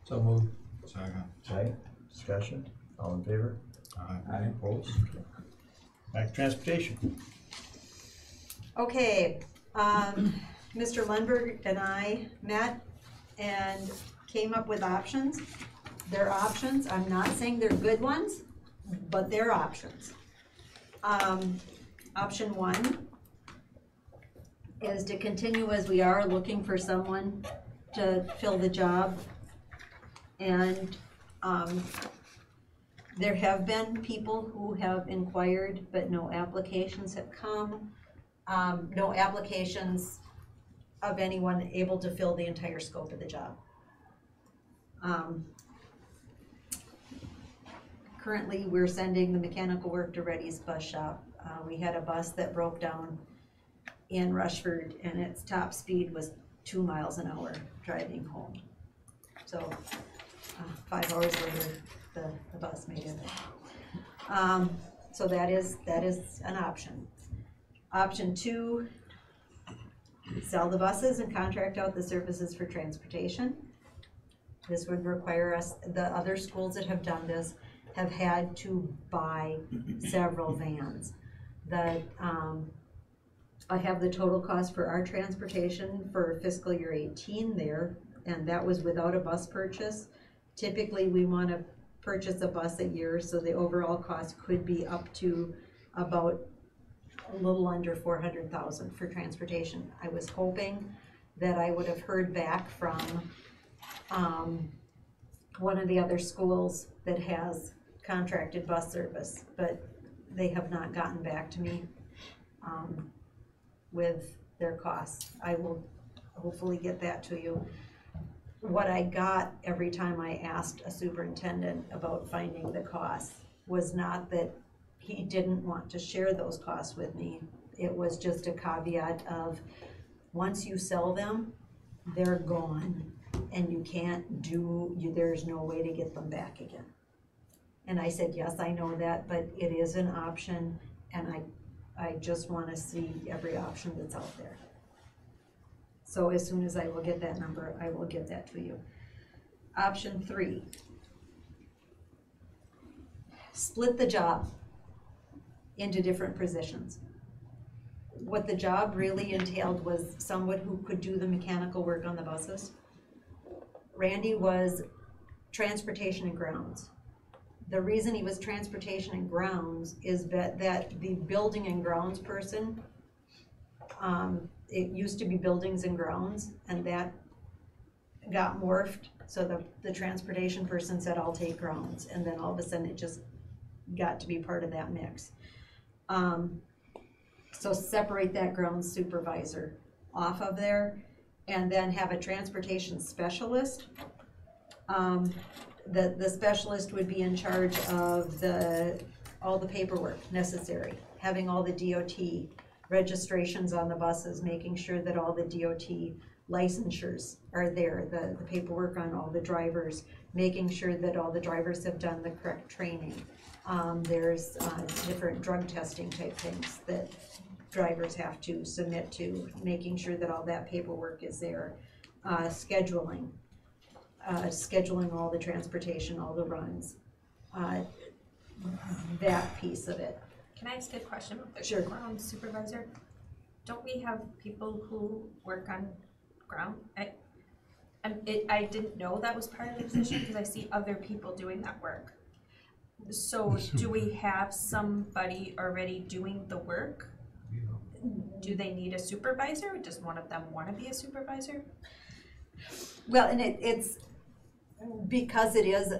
So moved. Second. Second. Discussion, all in favor? Aye. Opposed? Okay. Back to transportation. Okay, Mr. Lundberg and I met and came up with options. They're options, I'm not saying they're good ones, but they're options. Option one is to continue as we are, looking for someone to fill the job. And, there have been people who have inquired, but no applications have come. No applications of anyone able to fill the entire scope of the job. Currently, we're sending the mechanical work to Reddy's bus shop. We had a bus that broke down in Rushford, and its top speed was 2 miles an hour driving home. So 5 hours later, the bus made it. So that is an option. Option two, sell the buses and contract out the services for transportation. This would require us, the other schools that have done this have had to buy several vans. I have the total cost for our transportation for fiscal year 18 there, and that was without a bus purchase. Typically, we want to purchase a bus a year, so the overall cost could be up to about a little under 400,000 for transportation. I was hoping that I would have heard back from one of the other schools that has contracted bus service, but they have not gotten back to me with their costs. I will hopefully get that to you. What I got every time I asked a superintendent about finding the costs was not that he didn't want to share those costs with me. It was just a caveat of, once you sell them, they're gone, and you can't there's no way to get them back again. And I said, yes, I know that, but it is an option, and I just want to see every option that's out there. So as soon as I will get that number, I will get that to you. Option three, split the job into different positions. What the job really entailed was someone who could do the mechanical work on the buses. Randy was transportation and grounds. The reason he was transportation and grounds is that the building and grounds person, it used to be buildings and grounds, and that got morphed. So the transportation person said, I'll take grounds, and then all of a sudden it just got to be part of that mix. So separate that grounds supervisor off of there, and then have a transportation specialist. The specialist would be in charge of all the paperwork necessary, having all the DOT registrations on the buses, making sure that all the DOT licensures are there, the paperwork on all the drivers, making sure that all the drivers have done the correct training. There's different drug testing type things that drivers have to submit to, making sure that all that paperwork is there. Scheduling all the transportation, all the runs, that piece of it. Can I ask a question about the Sure. ground supervisor? Don't we have people who work on ground? I didn't know that was part of the position because I see other people doing that work. So do we have somebody already doing the work? Do they need a supervisor? Does one of them want to be a supervisor? Well, and it's, because it is,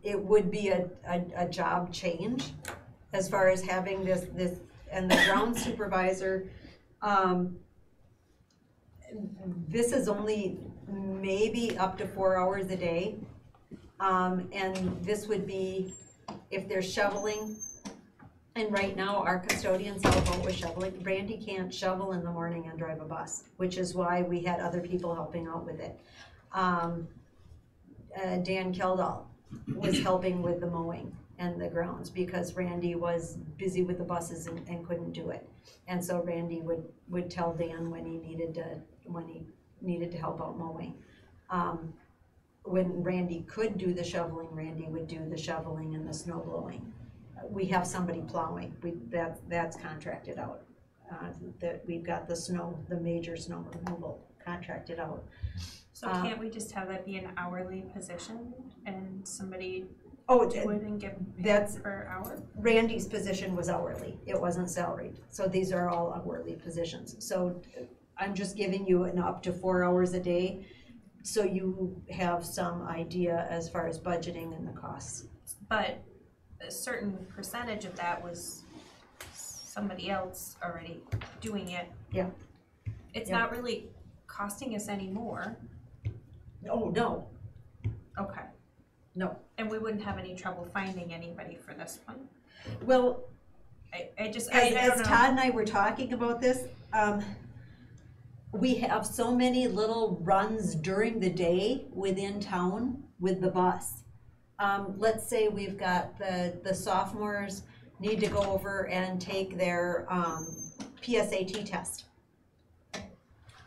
it would be a job change as far as having this, and the ground supervisor, this is only maybe up to 4 hours a day. And this would be if they're shoveling. And right now, our custodians help out with shoveling. Randy can't shovel in the morning and drive a bus, which is why we had other people helping out with it. Dan Keldall was helping with the mowing and the grounds because Randy was busy with the buses and couldn't do it. And so Randy would tell Dan when he needed to help out mowing. When Randy could do the shoveling, Randy would do the shoveling and the snow blowing. We have somebody plowing, that's contracted out. That we've got the major snow removal contracted out. So can't we just have that be an hourly position and somebody Oh, do it and get that's paid per hour? Randy's position was hourly, it wasn't salaried, so these are all hourly positions. So I'm just giving you an up to 4 hours a day, so you have some idea as far as budgeting and the costs. But a certain percentage of that was somebody else already doing it. Yeah. It's Yeah. not really costing us any more. Oh, no, Okay. no. And we wouldn't have any trouble finding anybody for this one. Well, I just, as I don't know. Todd and I were talking about this, we have so many little runs during the day within town with the bus. Let's say we've got the sophomores need to go over and take their PSAT test.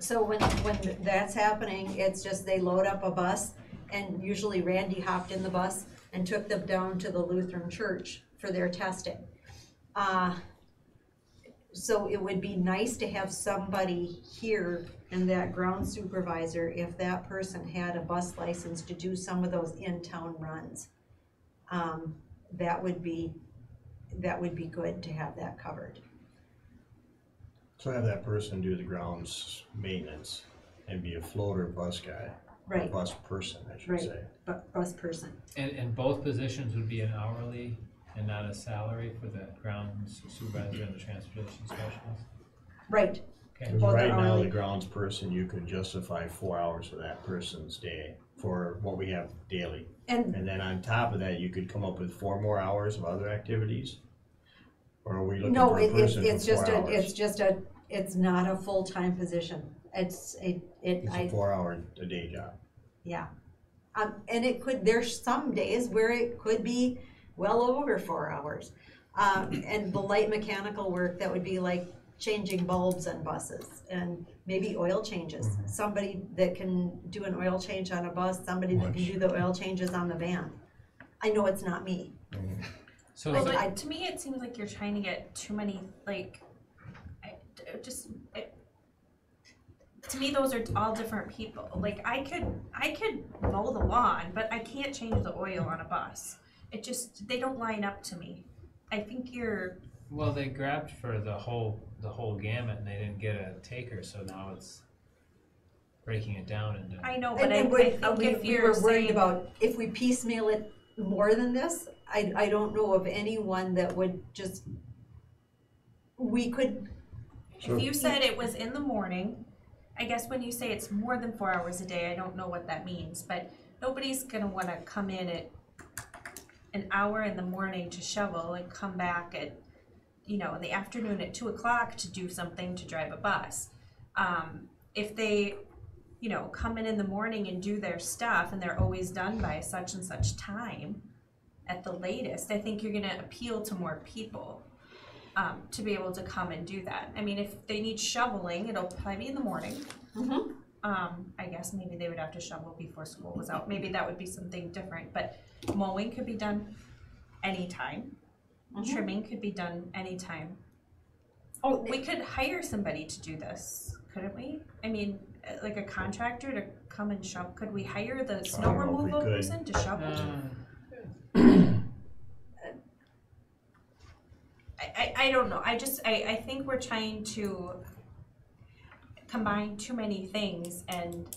So when that's happening, it's just they load up a bus, and usually Randy hopped in the bus and took them down to the Lutheran church for their testing. So it would be nice to have somebody here and that ground supervisor, if that person had a bus license to do some of those in-town runs. That would be good to have that covered. So have that person do the grounds maintenance and be a floater bus guy. Or Right. bus person, I should Right. say. Bus person. And both positions would be an hourly and not a salary for the ground supervisor and the transportation specialist? Right. Okay. Because Well, right they're now, hourly. the grounds person, you could justify 4 hours of that person's day for what we have daily. And And then on top of that, you could come up with 4 more hours of other activities? Or are we looking no, for a person for 4 hours? it's not a full-time position. It's It's a 4 hour a day job. yeah. And there's some days where it could be well over 4 hours. And the light mechanical work, that would be like changing bulbs on buses and maybe oil changes. Mm-hmm. Somebody that can do an oil change on a bus, somebody that can do the oil changes on the van. I know it's not me. So, Well, so- but to me, it seems like you're trying to get too many, to me, those are all different people. Like, I could mow the lawn, but I can't change the oil on a bus. They don't line up to me. I think well, they grabbed for the whole gamut and they didn't get a taker, so now it's breaking it down into. I know, but And I think if we you're were worried saying, about, if we piecemeal it more than this, I don't know of anyone that would just, we could, if you said it was in the morning, I guess when you say it's more than 4 hours a day, I don't know what that means, but nobody's gonna wanna come in at an hour in the morning to shovel and come back at you know, in the afternoon at 2 o'clock to do something, to drive a bus. If they, you know, come in the morning and do their stuff and they're always done by such and such time at the latest, I think you're gonna appeal to more people to be able to come and do that. I mean, if they need shoveling, it'll probably be in the morning. I guess maybe they would have to shovel before school was out. Maybe that would be something different, but mowing could be done anytime. Trimming could be done anytime. Oh, we could hire somebody to do this, couldn't we? I mean, like a contractor to come and shovel. Could we hire the snow don't know if we removal could. person to shovel? I don't know. I think we're trying to combine too many things, and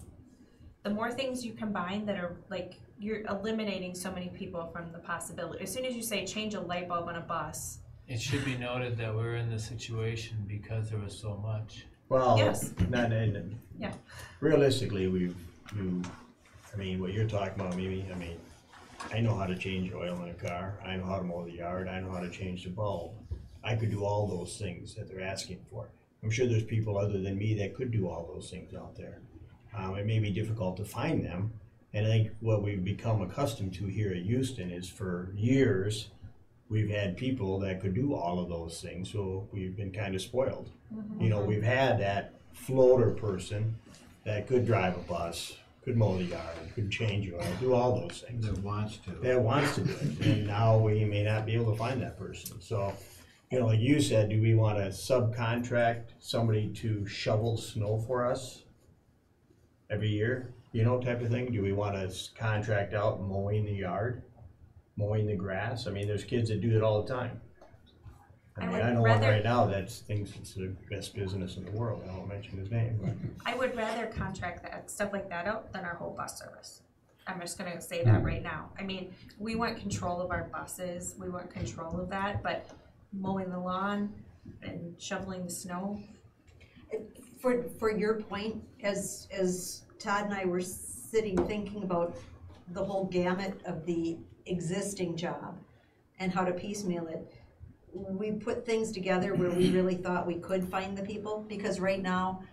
the more things you combine that are like, you're eliminating so many people from the possibility. As soon as you say change a light bulb on a bus. It should be noted that we're in this situation because there was so much. Well, Yes. not, and Yeah. realistically, I mean, what you're talking about, Mimi, I mean, I know how to change oil in a car, I know how to mow the yard, I know how to change the bulb. I could do all those things that they're asking for. I'm sure there's people other than me that could do all those things out there. It may be difficult to find them, and I think what we've become accustomed to here at Houston is for years, we've had people that could do all of those things, so we've been kind of spoiled. You know, we've had that floater person that could drive a bus, could mow the yard, could change oil, do all those things. That wants to. That wants to do it, and now we may not be able to find that person. So, you know, like you said, do we want to subcontract somebody to shovel snow for us every year, you know, type of thing? Do we want to contract out mowing the yard, mowing the grass? I mean, there's kids that do it all the time. I mean, I know one right now that thinks it's the best business in the world. I won't mention his name, but. I would rather contract that stuff like that out than our whole bus service. I'm just gonna say that right now. I mean, we want control of our buses, we want control of that, but mowing the lawn and shoveling the snow. For your point, as Todd and I were sitting thinking about the whole gamut of the existing job and how to piecemeal it, we put things together where we really thought we could find the people, because right now,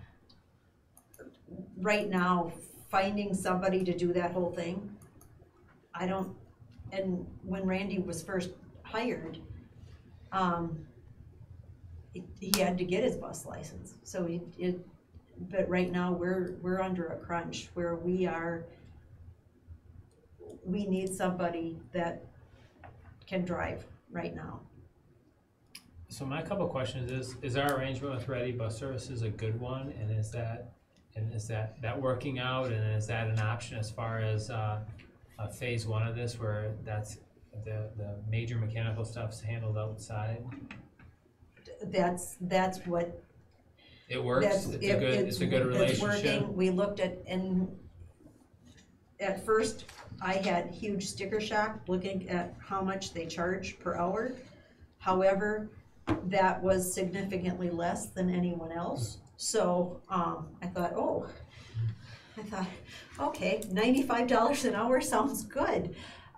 finding somebody to do that whole thing, and when Randy was first hired, he had to get his bus license, so but right now we're under a crunch where we need somebody that can drive right now. So my couple questions is our arrangement with Ready Bus Services a good one, and is that working out, and is that an option as far as phase one of this, where that's the major mechanical stuff's handled outside? That's what. It works. It's a good relationship. It's working. We looked at first I had huge sticker shock looking at how much they charge per hour. However, that was significantly less than anyone else. So I thought, okay, $95 an hour sounds good.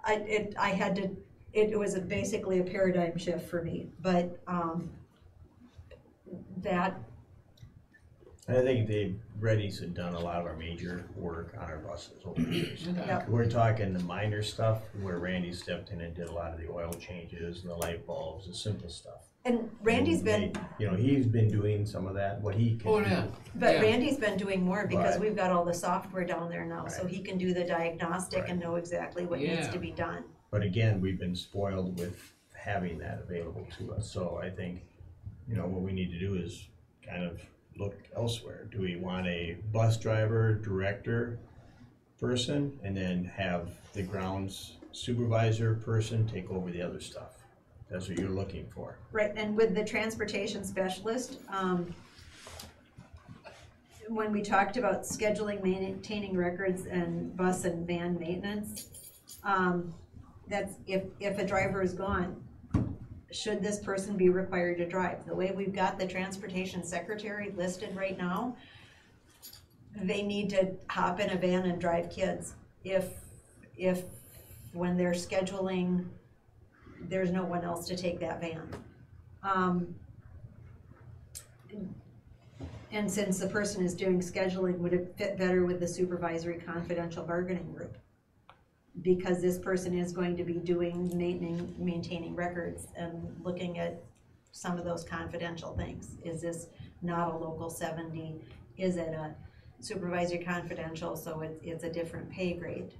It was basically a paradigm shift for me, but that. I think Reddy's had done a lot of our major work on our buses over the years. Yep. We're talking the minor stuff where Randy stepped in and did a lot of the oil changes and the light bulbs, the simple stuff. And Randy's been, you know, he's been doing some of that, what he can do. but Randy's been doing more because Right. we've got all the software down there now, so Right. he can do the diagnostic and know exactly what needs Yeah. to be done. But again, we've been spoiled with having that available to us. So I think, you know, what we need to do is kind of look elsewhere. Do we want a bus driver, director person, and then have the grounds supervisor person take over the other stuff? That's what you're looking for. Right, and with the transportation specialist, when we talked about scheduling, maintaining records, and bus and van maintenance, that's if a driver is gone, should this person be required to drive? The way we've got the transportation secretary listed right now, they need to hop in a van and drive kids. If when they're scheduling, there's no one else to take that van. And since the person is doing scheduling, would it fit better with the supervisory confidential bargaining group? Because this person is going to be doing maintaining records and looking at some of those confidential things. Is this not a local 70? Is it a supervisory confidential, so it's a different pay grade?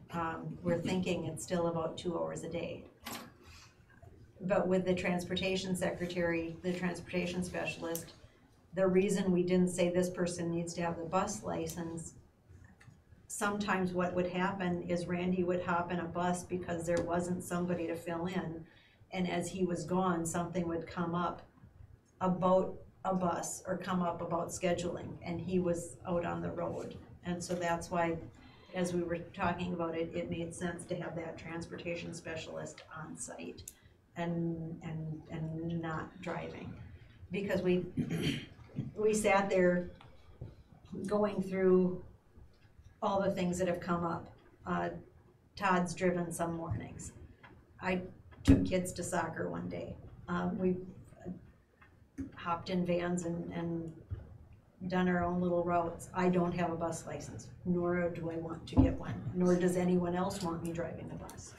We're thinking it's still about 2 hours a day. But with the transportation secretary, the transportation specialist, the reason we didn't say this person needs to have the bus license, sometimes what would happen is Randy would hop in a bus because there wasn't somebody to fill in, and as he was gone, something would come up about a bus or come up about scheduling, and he was out on the road. And so that's why, as we were talking about it, it made sense to have that transportation specialist on site and not driving. Because we sat there going through all the things that have come up. Todd's driven some mornings. I took kids to soccer one day. We hopped in vans and done our own little routes. I don't have a bus license, nor do I want to get one, nor does anyone else want me driving a bus.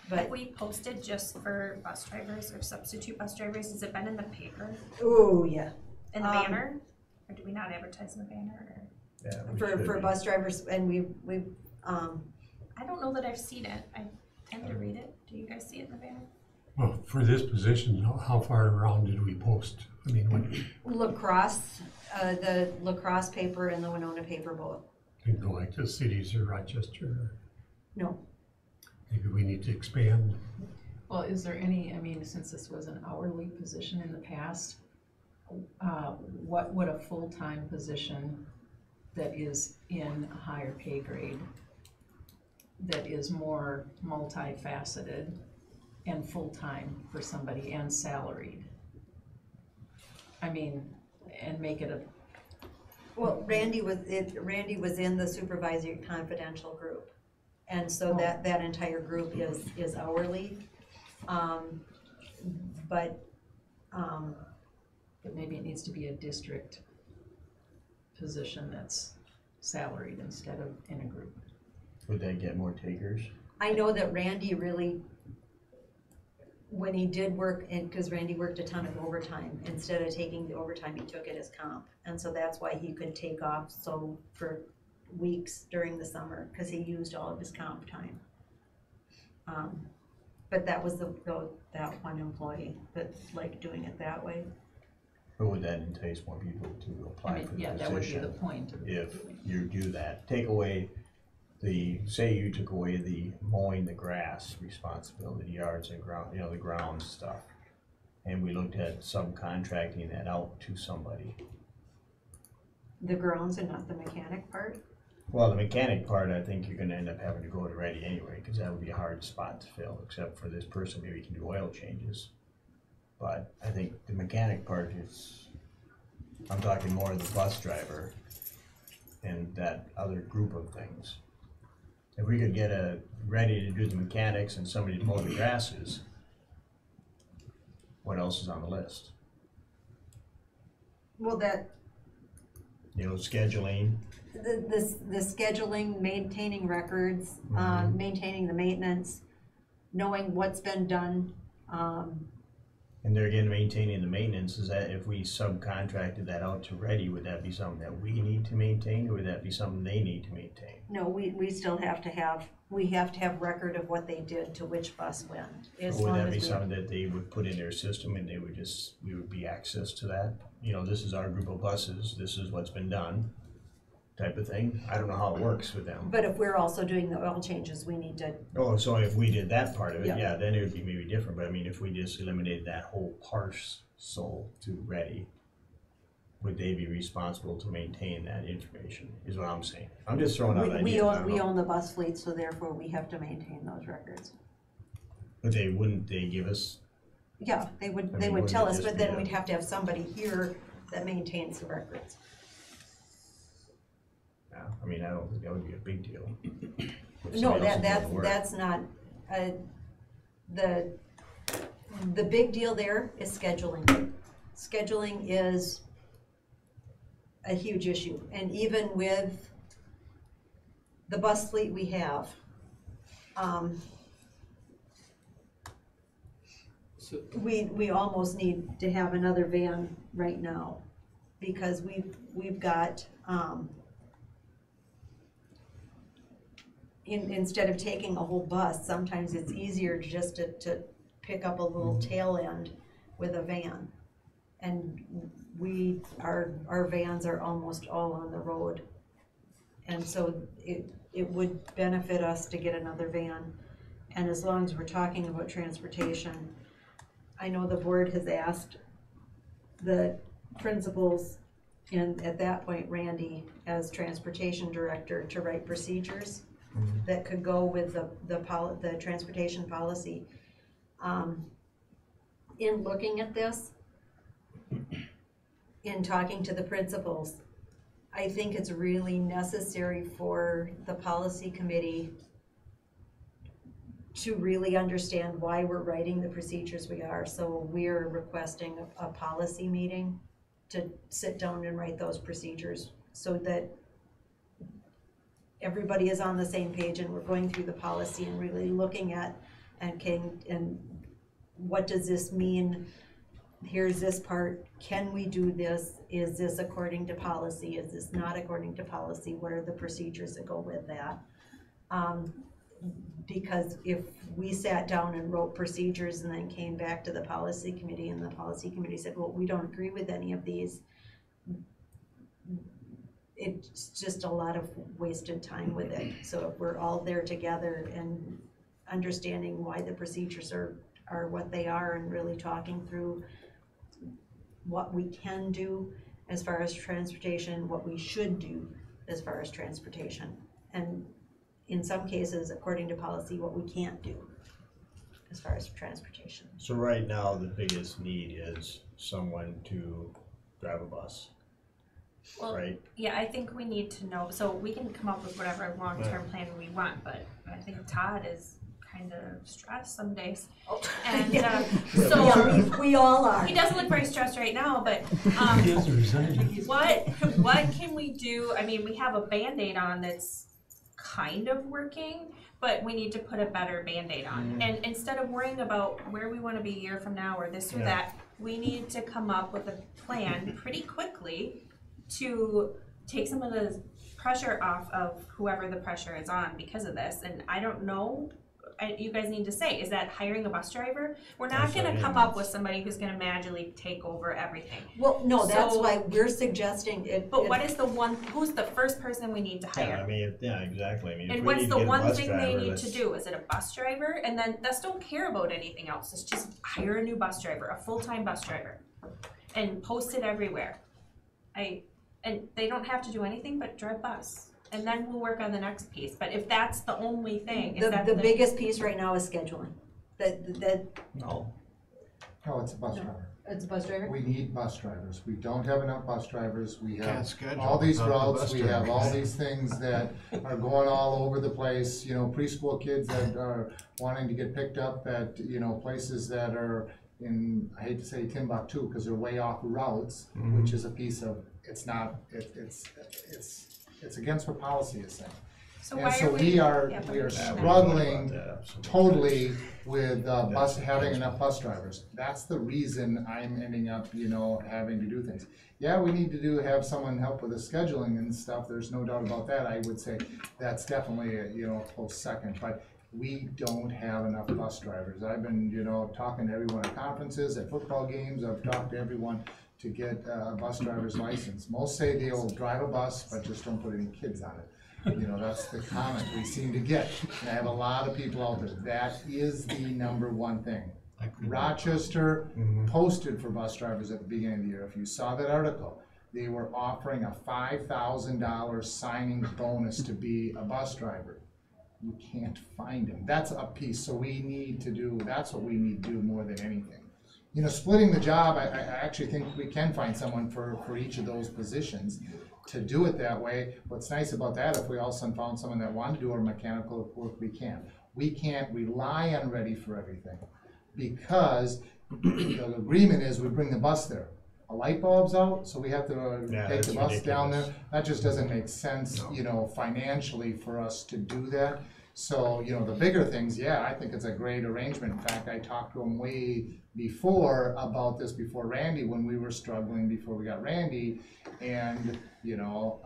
Have we posted just for bus drivers or substitute bus drivers? Has it been in the paper, Oh, yeah. in the banner? Or do we not advertise in the banner? Yeah, we For should be. bus drivers, and we've I don't know that I've seen it. I tend to read it. Do you guys see it in the banner? Well, for this position, how far around did we post? I mean, what, lacrosse, the lacrosse paper and the Winona paper both. didn't go like to cities or Rochester? No. Maybe we need to expand. Well, is there any, I mean, since this was an hourly position in the past, what would a full-time position that is in a higher pay grade, that is more multifaceted and full-time for somebody and salaried? I mean, and make it a, Well, Randy was in the supervisory confidential group. And so that entire group is hourly. But maybe it needs to be a district position that's salaried instead of in a group. Would that get more takers? I know that Randy really, when he did work, and because Randy worked a ton of overtime, instead of taking the overtime, he took it as comp. And so that's why he could take off for weeks during the summer, because he used all of his comp time. But that was that one employee that liked doing it that way. Or would that entice more people to apply I mean, for the yeah, position? that would be the point of If doing it. you do that, take away say you took away the mowing the grass responsibility, yards and ground, the ground stuff, and we looked at subcontracting that out to somebody. The grounds and not the mechanic part? Well, the mechanic part, I think you're gonna end up having to go to Ready anyway, because that would be a hard spot to fill, except for this person maybe can do oil changes. But I think the mechanic part is, I'm talking more of the bus driver and that other group of things. If we could get Ready to do the mechanics and somebody to mow the grasses, what else is on the list? Well, Scheduling. the scheduling, maintaining records, maintaining the maintenance, knowing what's been done. And there again, maintaining the maintenance, is that if we subcontracted that out to Ready, would that be something that we need to maintain, or would that be something they need to maintain? No, we still have to have record of what they did to which bus when. Or would that be something that they would put in their system and we would be access to that? This is our group of buses, this is what's been done, type of thing? I don't know how it works with them. But if we're also doing the oil changes, we need to, Oh, so if we did that part of it, Yeah. yeah, then it would be maybe different, but I mean, if we just eliminated that whole parcel to Ready, would they be responsible to maintain that information, is what I'm saying. I'm just throwing out ideas. we I don't own know. the bus fleet, so therefore we have to maintain those records. But wouldn't they give us, Yeah, they would I mean, wouldn't tell it us, just but be then a- we'd have to have somebody here that maintains the records. yeah, I mean, I don't think that would be a big deal. If No, somebody else is doing the work. that's not, the big deal there is scheduling. Scheduling is a huge issue, and even with the bus fleet we have, we almost need to have another van right now, because we've got, instead of taking a whole bus, sometimes it's easier just to pick up a little tail end with a van. And our vans are almost all on the road. And so it would benefit us to get another van. And as long as we're talking about transportation, I know the board has asked the principals, and at that point Randy as transportation director, to write procedures that could go with the transportation policy. In looking at this, in talking to the principals, I think it's really necessary for the policy committee to really understand why we're writing the procedures we are. So we're requesting a policy meeting to sit down and write those procedures so that everybody is on the same page and we're going through the policy and really looking at and what does this mean? Here's this part. Can we do this? Is this according to policy? Is this not according to policy? What are the procedures that go with that? Because if we sat down and wrote procedures and then came back to the policy committee and the policy committee said, well, we don't agree with any of these, it's just a lot of wasted time with it. So if we're all there together and understanding why the procedures are what they are, and really talking through what we can do as far as transportation, what we should do as far as transportation, and in some cases, according to policy, what we can't do as far as transportation. So right now, the biggest need is someone to drive a bus, Well, right? yeah, I think we need to know, so we can come up with whatever long-term plan we want, but I think Todd is kind of stressed some days. And, so, Yeah, we all are. he doesn't look very stressed right now, but, He has to resign. what can we do? I mean, we have a Band-Aid on that's kind of working, but we need to put a better Band-Aid on. And instead of worrying about where we wanna be a year from now or this or that, we need to come up with a plan pretty quickly to take some of the pressure off of whoever the pressure is on because of this. And I don't know, you guys need to say, is that hiring a bus driver? We're not gonna come up with somebody who's gonna magically take over everything. Well, no, that's So- why we're suggesting it. But what is who's the first person we need to hire? Yeah, I mean, exactly. I mean, if And we what's need to the get a one bus thing they driver, need let's- to do? Is it a bus driver? And then let's don't care about anything else. Let's just hire a new bus driver, a full-time bus driver, and post it everywhere. And they don't have to do anything but drive bus. And then we'll work on the next piece. But if that's the only thing, is that The biggest piece right now is scheduling. No, No, it's a bus driver. It's a bus driver? We need bus drivers. We don't have enough bus drivers. We Can't have schedule all these without the routes, bus we have drivers. all these things that are going all over the place, you know, preschool kids that are wanting to get picked up at, you know, places that are in, I hate to say Timbuktu, because they're way off routes, which is a piece of, it's not, it's against what policy is saying. So And why so are we are Yeah, struggling about that, absolutely. totally with That's having enough bus drivers. That's the reason I'm ending up, you know, having to do things. Yeah, we need to have someone help with the scheduling and stuff, there's no doubt about that. I would say that's definitely a, you know, a close second, but we don't have enough bus drivers. I've been, you know, talking to everyone at conferences, at football games, I've talked to everyone to get a bus driver's license. Most say they'll drive a bus, but just don't put any kids on it. You know, that's the comment we seem to get. And I have a lot of people out there. That is the number one thing. Rochester posted for bus drivers at the beginning of the year. If you saw that article, they were offering a $5,000 signing bonus to be a bus driver. You can't find them. That's a piece. So we need to do, that's what we need to do more than anything. You know, splitting the job, I actually think we can find someone for each of those positions to do it that way. What's nice about that, if we all of a sudden found someone that wanted to do our mechanical work, we can. We can't rely on Ready for everything, because the agreement is we bring the bus there. A light bulb's out, so we have to Yeah, take the that's bus down there. ridiculous. That just doesn't make sense, No. you know, financially for us to do that. So, you know, the bigger things, yeah, I think it's a great arrangement. In fact, I talked to him way before about this, before Randy, when we were struggling, before we got Randy. And, you know,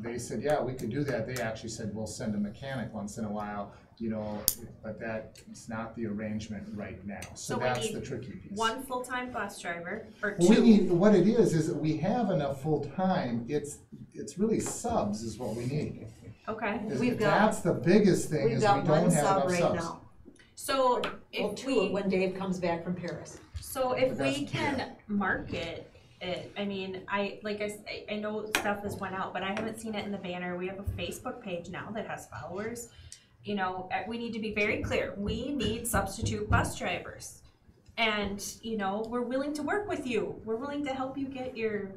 they said, yeah, we could do that. They actually said, we'll send a mechanic once in a while, you know, but that's not the arrangement right now. So So we that's need the tricky piece. One full-time bus driver, or Well, we two. need, what it is that we have enough full-time, it's really subs is what we need. Okay, We've got- That's the biggest thing, We've is we got don't one have sub enough right subs. now. so Well, if two, we, when Dave comes back from Paris. so if But we that's- can market it, I mean, I know stuff has went out, but I haven't seen it in the banner. We have a Facebook page now that has followers. You know, we need to be very clear, we need substitute bus drivers. And, you know, we're willing to work with you, we're willing to help you get your,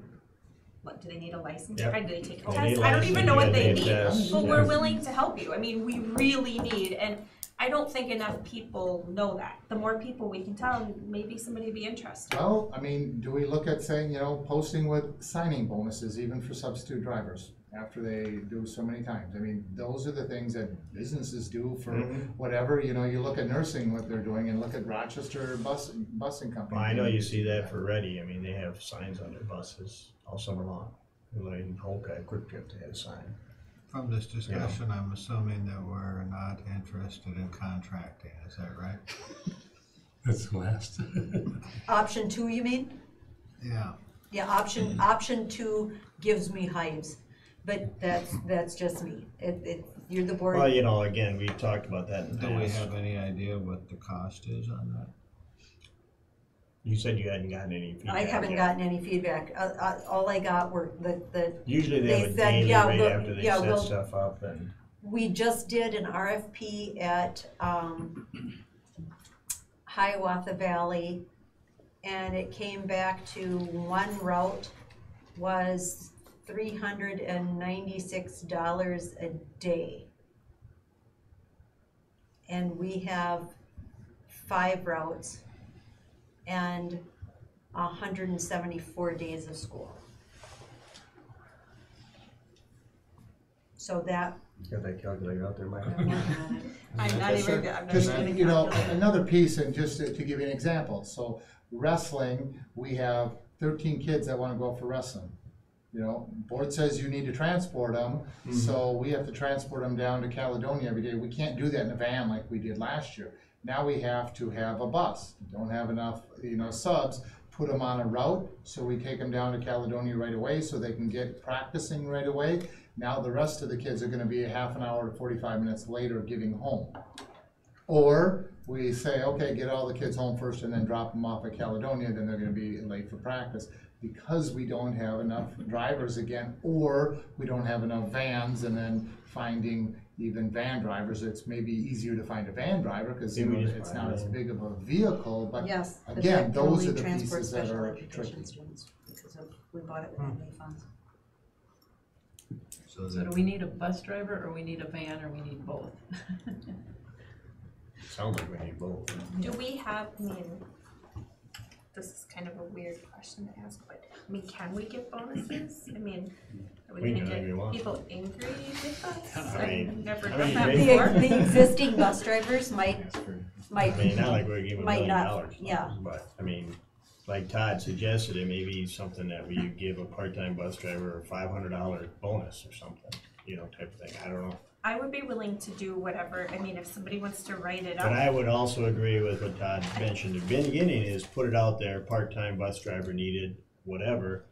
what, do they need a license? Yep. Or do they take a They test? need I don't even know what they license, need, yeah, they but need we're tests. willing to help you. I mean, we really need, and I don't think enough people know that. The more people we can tell, maybe somebody would be interested. Well, I mean, do we look at saying, you know, posting with signing bonuses even for substitute drivers after they do so many times? I mean, those are the things that businesses do for Mhm. whatever, you know, you look at nursing, what they're doing, and look at Rochester busing company. Well, I know you see that for Ready, I mean, they have signs on their buses all summer long. Like in Polka, Quick Trip, they had a sign. From this discussion, I'm assuming that we're not interested in contracting, is that right? That's the last. Option two, you mean? Yeah. Yeah, option two gives me hives, but that's just me. You're the board. Well, you know, again, we talked about that in the Do we past. have any idea what the cost is on that? You said you hadn't gotten any feedback I haven't yet. gotten any feedback. All I got were the, Usually they they have a said, daily yeah, rate we'll- after they yeah, set we'll- stuff up and. we just did an RFP at, Hiawatha Valley, and it came back to one route was $396 a day. And we have 5 routes and 174 days of school. So that, Got that calculator out there, Mike? I'm not Yes, sir. even, I'm not Just, even. you know, calculating. another piece, and just to give you an example, so wrestling, we have 13 kids that wanna go for wrestling. You know, board says you need to transport them, so we have to transport them down to Caledonia every day. We can't do that in a van like we did last year. Now we have to have a bus. Don't have enough, you know, subs, put them on a route, so we take them down to Caledonia right away so they can get practicing right away. Now the rest of the kids are gonna be a half an hour to 45 minutes later getting home. Or we say, okay, get all the kids home first and then drop them off at Caledonia, then they're gonna be late for practice. Because we don't have enough drivers again, or we don't have enough vans, and then finding even van drivers, it's maybe easier to find a van driver, cause you Maybe know, we just it's buy not a as van. big of a vehicle, but yes. the again, fact can those only are the transport pieces that special are education tricky. students because we bought it with MA funds. So So do we need a bus driver, or we need a van, or we need both? Sounds like we need both. Do we have, I mean, this is kind of a weird question to ask, but, I mean, can we give bonuses? I mean, are we We gonna can if you get want. people angry with us? I I've mean- never I done mean, that maybe- before. The existing bus drivers might, I mean, not like we're giving $1 Might million. not, yeah. But, I mean, like Todd suggested, it may be something that we give a part-time bus driver a $500 bonus or something, you know, type of thing, I don't know. I would be willing to do whatever, I mean, if somebody wants to write it But up. I would also agree with what Todd mentioned at the beginning, is put it out there, part-time bus driver needed, whatever.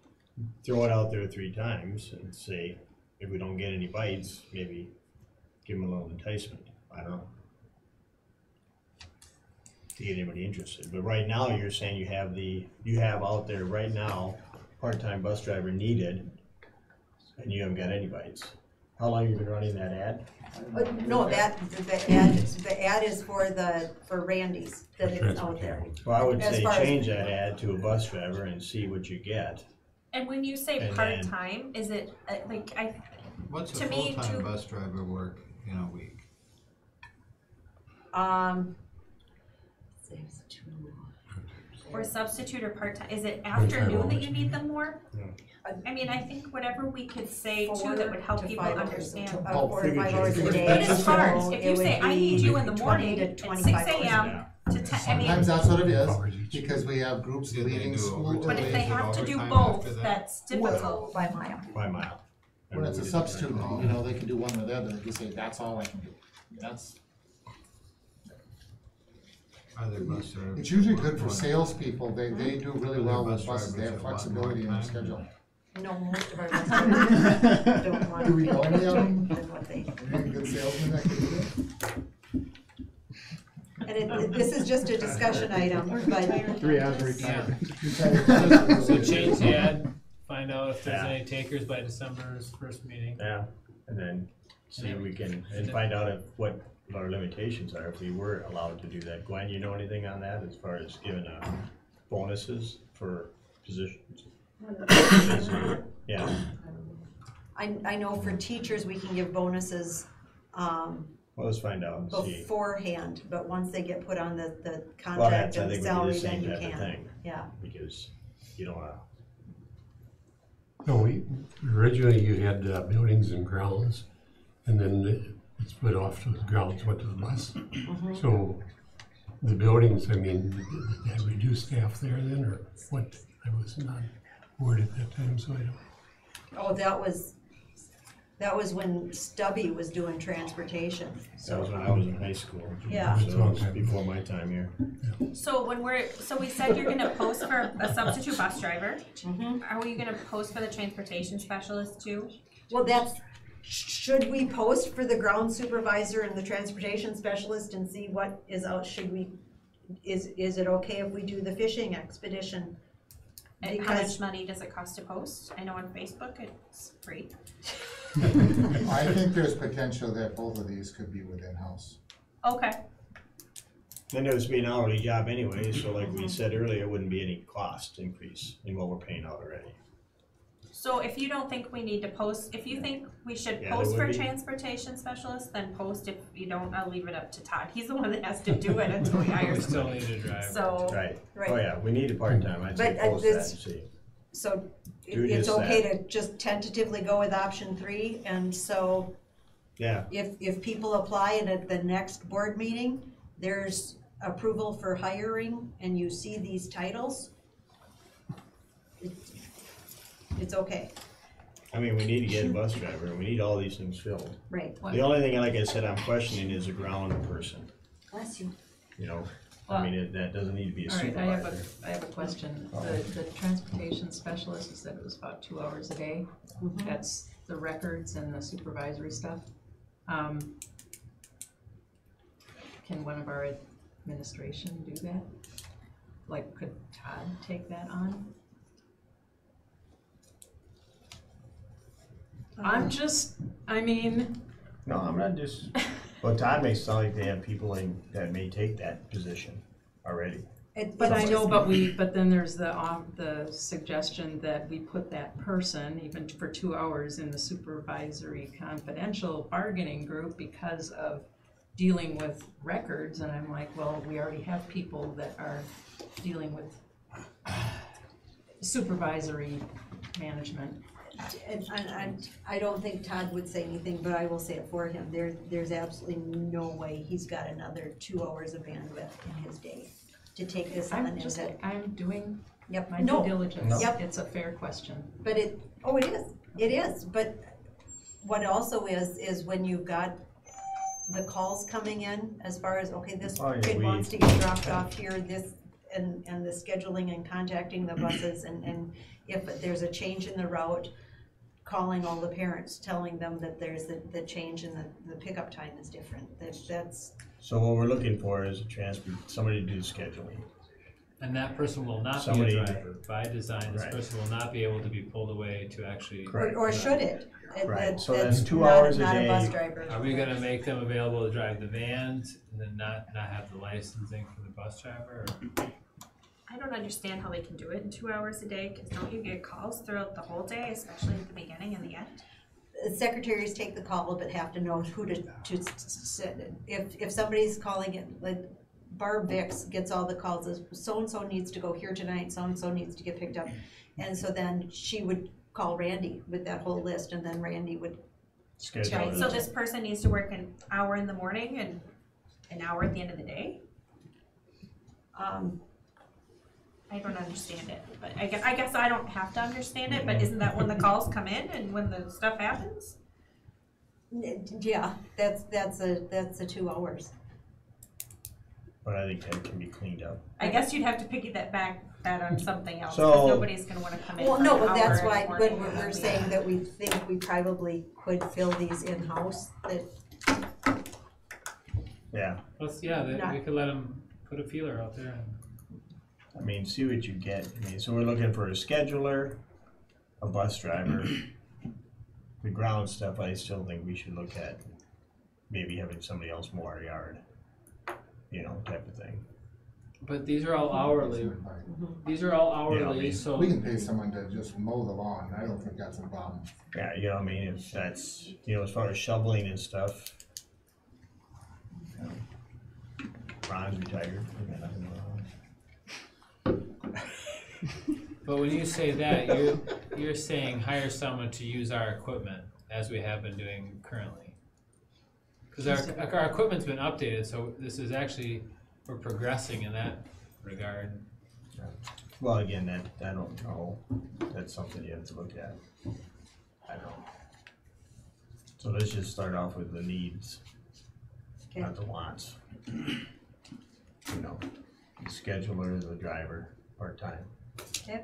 Throw it out there 3 times and say, if we don't get any bites, maybe give them a little enticement, I don't know. To get anybody interested, but right now, you're saying you have out there right now, part-time bus driver needed, and you haven't got any bites. How long have you been running that ad? no, the ad is for Randy's, that it's out there. Well, I would As say far as- change that ad to a bus driver and see what you get. And when you say And then- part-time, is it, like, what's a To me, full-time to- bus driver work in a week? Or substitute or part-time, is it afternoon that you need them more? I mean, I think whatever we could say too that would help people understand. 4 to 5 hours a day. It is hard, So if it you would say, I be need you in the 20 morning to at 25 6 hours. AM to 10, I Sometimes mean, that's what it is, Hours each. because we have groups Did they leaving do school overtime? but if early. they Is it have to do overtime both, after that? that's difficult. By mile. By mile. When it's a substitute, you know, they can do one or the other, you say, that's all I can do. That's, Are there bus drivers? it's usually good for salespeople, they Hmm? do really Are there well bus with buses, they have drivers that want flexibility in their more time? schedule. No, most of our restaurants don't want. Do we know any of them? than what they. Any good salesmen that can do that? And this is just a discussion item, but 3 hours Yeah. retirement. So change the ad, find out if there's any takers by December's first meeting. Yeah, and then see if we can, and find out what our limitations are, if we were allowed to do that. Gwen, you know anything on that as far as giving bonuses for positions? Yeah, I know for teachers, we can give bonuses, well, let's find out and see. beforehand, but once they get put on the Well, contract that's, I and the think we do salary, the then same you type of can, thing, yeah. because you don't wanna, No, originally you had buildings and grounds, and then it split off to the grounds, went to the bus. So the buildings, I mean, did that reduce staff there then, or what? I was not board at that time, so I don't. Oh, that was when Stubby was doing transportation, that was when I was in high school. Yeah. So it was before my time here. So we said you're gonna post for a substitute bus driver. Are we gonna post for the transportation specialist too? Well, should we post for the ground supervisor and the transportation specialist and see what is out, is it okay if we do the fishing expedition? And how Because- much money does it cost to post? I know on Facebook it's free. I think there's potential that both of these could be within house. Okay, Then it would be an hourly job anyway, so like we said earlier, it wouldn't be any cost increase in what we're paying out already. so if you don't think we need to post, if you think we should Yeah, there post would for be. transportation specialist, then post. If you don't, I'll leave it up to Todd. He's the one that has to do it until we hire We still somebody. need a driver. So, Right, Right. oh yeah, we need a part-time, I'd say But, post that and this- see. So Do it's just okay that. to just tentatively go with option 3, and so Yeah, if people apply and at the next board meeting, there's approval for hiring and you see these titles, it's okay, I mean, we need to get a bus driver, and we need all these things filled. right? The only thing, like I said, I'm questioning is a ground person, Bless you. you know? Well, I mean, that doesn't need to be a All right, supervisor. I have a question. The transportation specialist, you said it was about 2 hours a day. That's the records and the supervisory stuff. Can one of our administration do that? Like, could Todd take that on? I'm just, I mean, No, I'm not just, well, Todd makes it sound like they have people that may take that position already. but I know, but then there's the suggestion that we put that person, even for 2 hours, in the supervisory confidential bargaining group because of dealing with records, and I'm like, well, we already have people that are dealing with supervisory management. And I don't think Todd would say anything, but I will say it for him, there's absolutely no way he's got another 2 hours of bandwidth in his day to take this on and to. I'm doing Yep, my no, due diligence. Yep. It's a fair question. but it is, but what also is when you've got the calls coming in, as far as, okay, this Oh, yeah, kid wants to get dropped off here, this, and the scheduling and contacting the buses, and if there's a change in the route, calling all the parents, telling them that there's the change in the pickup time is different, that's, So what we're looking for is somebody to do the scheduling. And that person will not be Somebody- a driver. By design, this Right. person will not be able to be pulled away to actually. Correct. or should it? Right, so That's that's 2 not- hours a Not a bus day. driver. Are we gonna make them available to drive the vans and then not have the licensing for the bus driver? Or? I don't understand how they can do it in 2 hours a day, cause don't you get calls throughout the whole day, especially at the beginning and the end? Secretaries take the call, but have to know who to send it. If somebody's calling it, like Barb Vicks gets all the calls, so-and-so needs to go here tonight, so-and-so needs to get picked up. And so then she would call Randy with that whole list, and then Randy would, Schedule Right, it. so this person needs to work an hour in the morning and an hour at the end of the day? I don't understand it, but I guess I don't have to understand it, but isn't that when the calls come in and when the stuff happens? yeah, that's the 2 hours. But I think that can be cleaned up. I guess you'd have to that on something else, So- because nobody's gonna wanna come in Well, for no, an but that's hour in why, the when morning we're and then saying that we think we probably could fill these in-house, that, Yeah, Let's, yeah, Not- we could let them put a feeler out there. I mean, see what you get. I mean, so we're looking for a scheduler, a bus driver. The ground stuff, I still think we should look at maybe having somebody else mow our yard, you know, type of thing. But these are all hourly. These are all Yeah, I hourly, mean, so We can pay someone to just mow the lawn, I don't think that's a problem. Yeah, you know, I mean, if that's, you know, as far as shoveling and stuff. you know, Ron's retired. We got nothing going on. but when you say that, you're saying hire someone to use our equipment as we have been doing currently. Because our equipment's been updated, so this is actually, we're progressing in that regard. Well, again, that, I don't know. That's something you have to look at. I don't know. So let's just start off with the needs, okay, not the wants. You know, the scheduler, the driver, part-time. okay.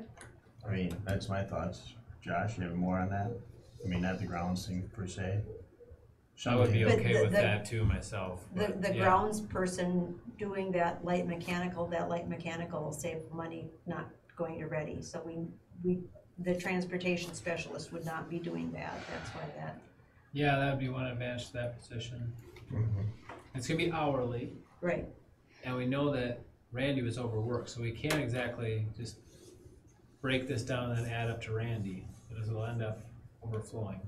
I mean, that's my thoughts. Josh, you have more on that? I mean, not the grounds thing per se. I would be But okay with the- that too myself. but The yeah. grounds person doing that light mechanical will save money not going to Ready. So the transportation specialist would not be doing that, that's why that, Yeah, that would be one advantage to that position. It's gonna be hourly, right, and we know that Randy was overworked, so we can't exactly just break this down and add up to Randy, because it'll end up overflowing.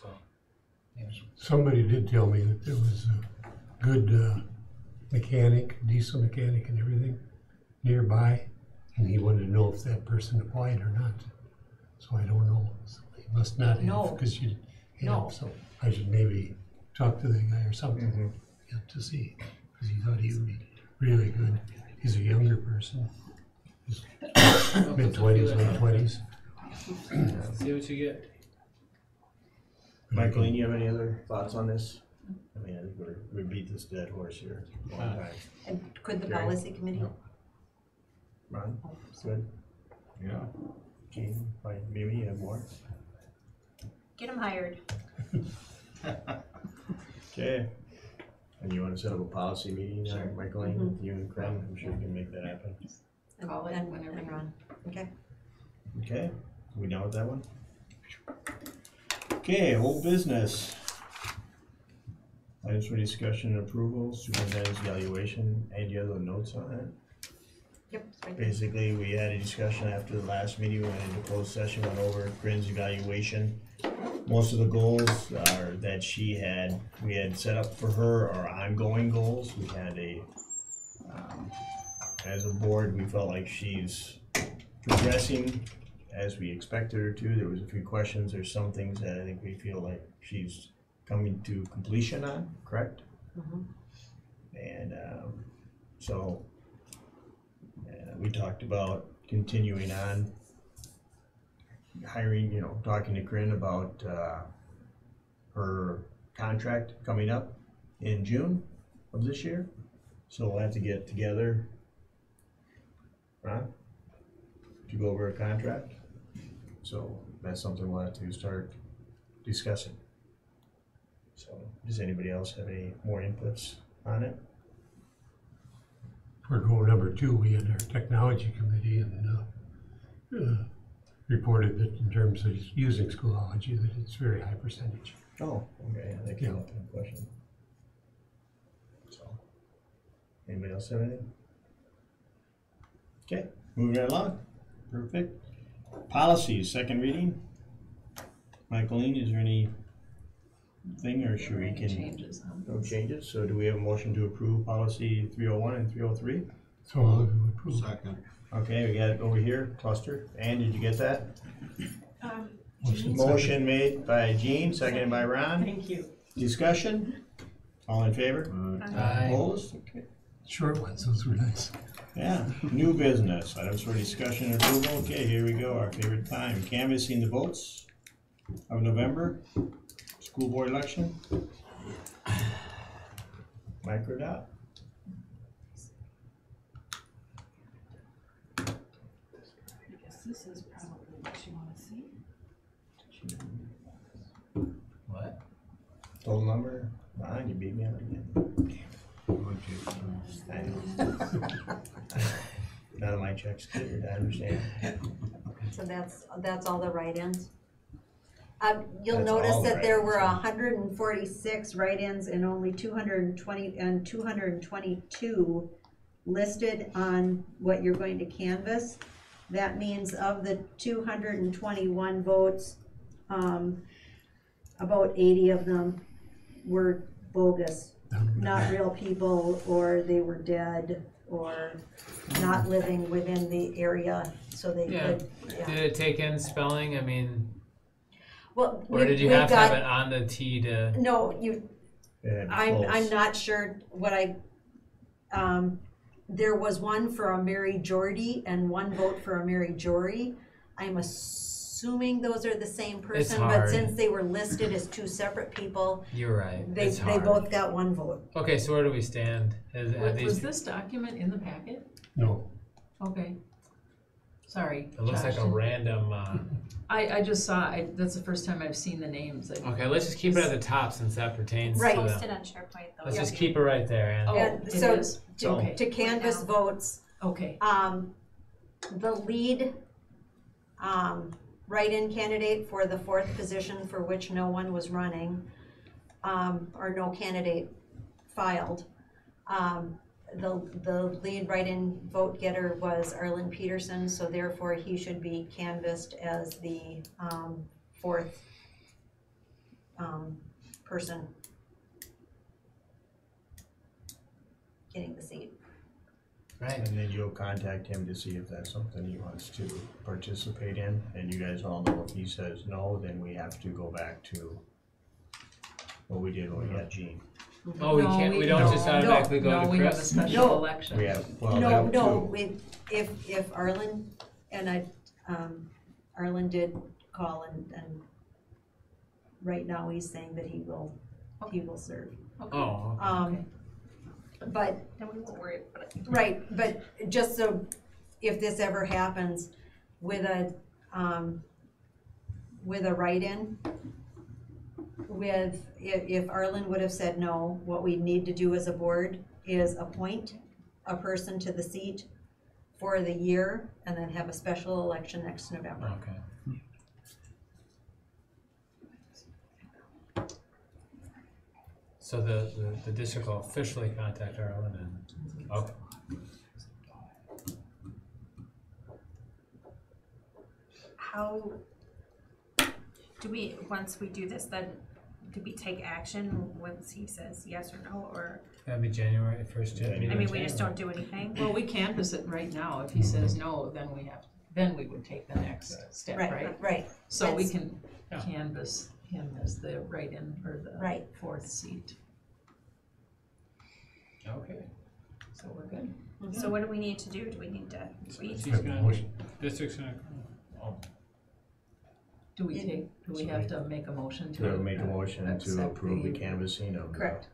So, yeah. Somebody did tell me that there was a good mechanic, diesel mechanic and everything nearby, and he wanted to know if that person applied or not. So I don't know. So he must not No. have, because you No. have, so I should maybe talk to the guy or something yeah, to see, because he thought he would be really good. He's a younger person. He's mid-20s, late 20s. See what you get. Michael, you have any other thoughts on this? I mean, I think we beat this dead horse here a long time. and could the Jerry? policy committee? Ron, good? Yeah. Gene, maybe you have more? Get them hired. Okay. And you wanna set up a policy meeting, Michael, with you and Craig? I'm sure we can make that happen. Call it And- whenever and you Ron, okay. Okay, we done with that one? Okay, old business. Items for discussion and approval, superintendent's evaluation, any other notes on that? Yep, it's right there. Basically, we had a discussion after the last meeting, we went into closed session, went over Corinne's evaluation. Most of the goals are that we had set up for her are ongoing goals. We had as a board, we felt like she's progressing as we expected her to. There was a few questions, there's some things that I think we feel like she's coming to completion on, correct? And, so, we talked about continuing on hiring, talking to Corinne about, her contract coming up in June of this year. So we'll have to get together, Ron, to go over a contract. So that's something we'll have to start discussing. So does anybody else have any more inputs on it? For goal number 2, we had our technology committee and reported that in terms of using Schoology, that it's very high percentage. Oh, okay, that came up in a question. So, anybody else have anything? Okay, moving right along. Perfect. Policies, second reading. Michaeline, is there any thing, or should we Any can, changes on no this? changes? So do we have a motion to approve policy 301 and 303? So moved to approve. Second. Okay, we got it over here, cluster. Ann, did you get that? Motion Motion made by Jean, seconded by Ron. Thank you. Discussion? All in favor? Aye. Opposed? Okay. Short ones, those were nice. Yeah, new business, items for discussion and approval. Okay, here we go, our favorite time. Canvassing the votes of November, school board election. Microdot. I guess this is probably what you wanna see. What? Total number? Nine, you beat me on it again. I know. None of my checks cleared, I understand. So that's all the write-ins. You'll That's all notice the that there were write-ins, 146 write-ins and only 220 and 222 listed on what you're going to canvass. That means of the 221 votes, about 80 of them were bogus. Not real people, or they were dead, or not living within the area, so they Yeah. could, Did it take in spelling? I mean, Well, or did you we've have to have got- it on the T to? No, you, Yeah, I'm close. not sure what there was one for a Mary Jordy and one vote for a Mary Jory. I'm assuming those are the same person, but hard. since they were listed as two separate people, You're right. they It's hard. both got one vote. Okay, so where do we stand? Have Was these? this document in the packet? No, Okay. Sorry. It looks like Josh. a random. I just saw, that's the first time I've seen the names. Okay, let's just keep it at the top since that pertains Right. to Post the. it on SharePoint though. Let's just keep it right there. And Oh, And it so is? Okay. to canvass Right now. votes, Okay, the lead write-in candidate for the fourth position for which no one was running, or no candidate filed, the lead write-in vote getter was Arlen Peterson, so therefore he should be canvassed as the fourth person getting the seat. right. And then you'll contact him to see if that's something he wants to participate in, and you guys all know if he says no, then we have to go back to what we did when we got Gene. Oh, we No, can't. we- We don't no, just automatically go no, to we have a Chris. special No. election. We have, well, we No, have no, two. if Arlen, and Arlen did call and right now he's saying that he will serve. Oh, okay. But, Then we won't worry about it. right, but just so, if this ever happens with a write-in, if Arlen would have said no, what we need to do as a board is appoint a person to the seat for the year and then have a special election next November. Okay. So the district will officially contact Arlen and, okay. How, do we, once we do this, then, do we take action once he says yes or no, or, That'd be January, first meeting. I in mean, we just January. don't do anything? Well, we canvass it right now. If he says no, then we would take the next step, right? Right, So we That's- can Yeah. canvass him as the write-in or the Right. fourth seat. Okay. So we're good. So what do we need to do? Do we need to wait? He's gonna, district's gonna, oh, Do we have to make a motion to? To make a motion to accept approve the canvassing of. correct.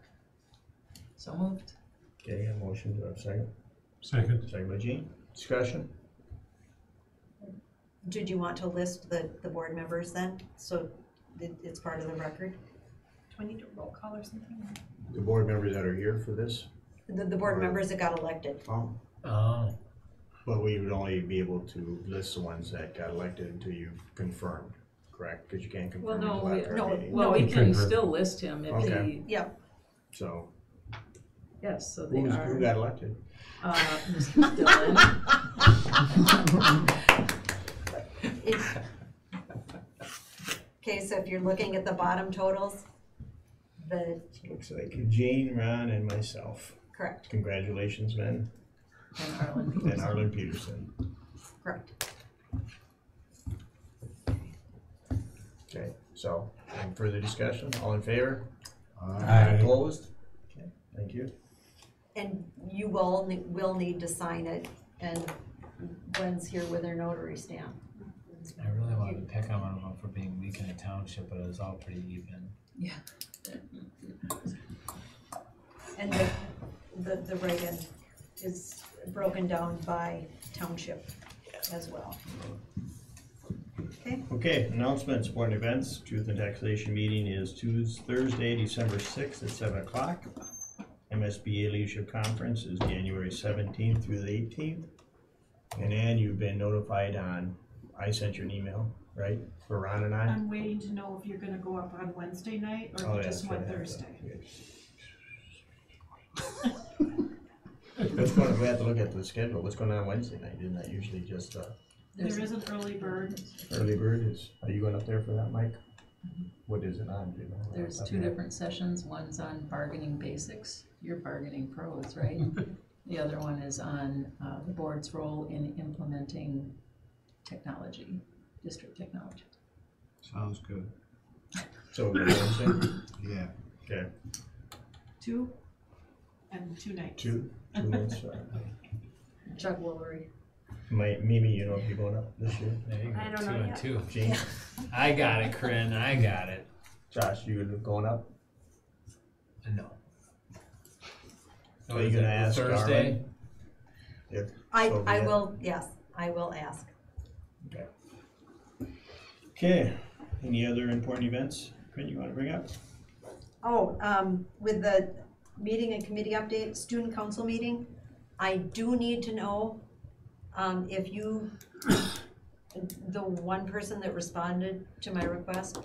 So moved. Okay, a motion, do I have a second? second. Second by Gene, discussion? Did you want to list the board members then, so it's part of the record? Do we need to roll call or something? The board members that are here for this? The board members that got elected. oh, But we would only be able to list the ones that got elected until you've confirmed, correct? Because you can't Well, confirm no, until we, after no, our meeting. well, we You can can- still list him if Okay. he, Yep, So, yes, so they who are. got elected? Mr. Dillon. okay, so if you're looking at the bottom totals, the, Looks like Gene, Ron, and myself. correct, Congratulations, Ben, And Arlen and Peterson. Arlen Peterson. correct. Okay, so, any further discussion? All in favor? Aye. Opposed? Okay, thank you. And you will need to sign it, and Gwen's here with her notary stamp. I really wanted to pick on one of them for being weak in a township, but it was all pretty even. Yeah. And the write-in is broken down by township as well. Okay, Okay, announcements, important events, Truth and Taxation meeting is Thursday, December 6th at 7 o'clock. MSBA Leadership Conference is January 17th through the 18th. And Ann, you've been notified I sent you an email, right, for Ron and I? I'm waiting to know if you're gonna go up on Wednesday night or Oh, if you yeah, just that's went right. Thursday. We have to look at the schedule, what's going on Wednesday night, isn't that usually just, There is an early bird. early bird are you going up there for that, Mike? What is it on, do you know? There's two different sessions. One's on bargaining basics. You're bargaining pros, right? The other one is on the board's role in implementing technology, district technology. Sounds good. So, Wednesday? Yeah. Okay, 2 and 2 nights. two nights, Chuck Woolery. Mimi, you know if you're going up this year? There you go, I don't 2 know and yet. 2. Gene, I got it, Corinne, I got it. Josh, you going up? No. Are you gonna ask Thursday? Arlen? If I so be it. will, yes, I will ask. Okay. Okay, any other important events, Corinne, you wanna bring up? Oh, with the meeting and committee update, student council meeting, I do need to know, if you, the one person that responded to my request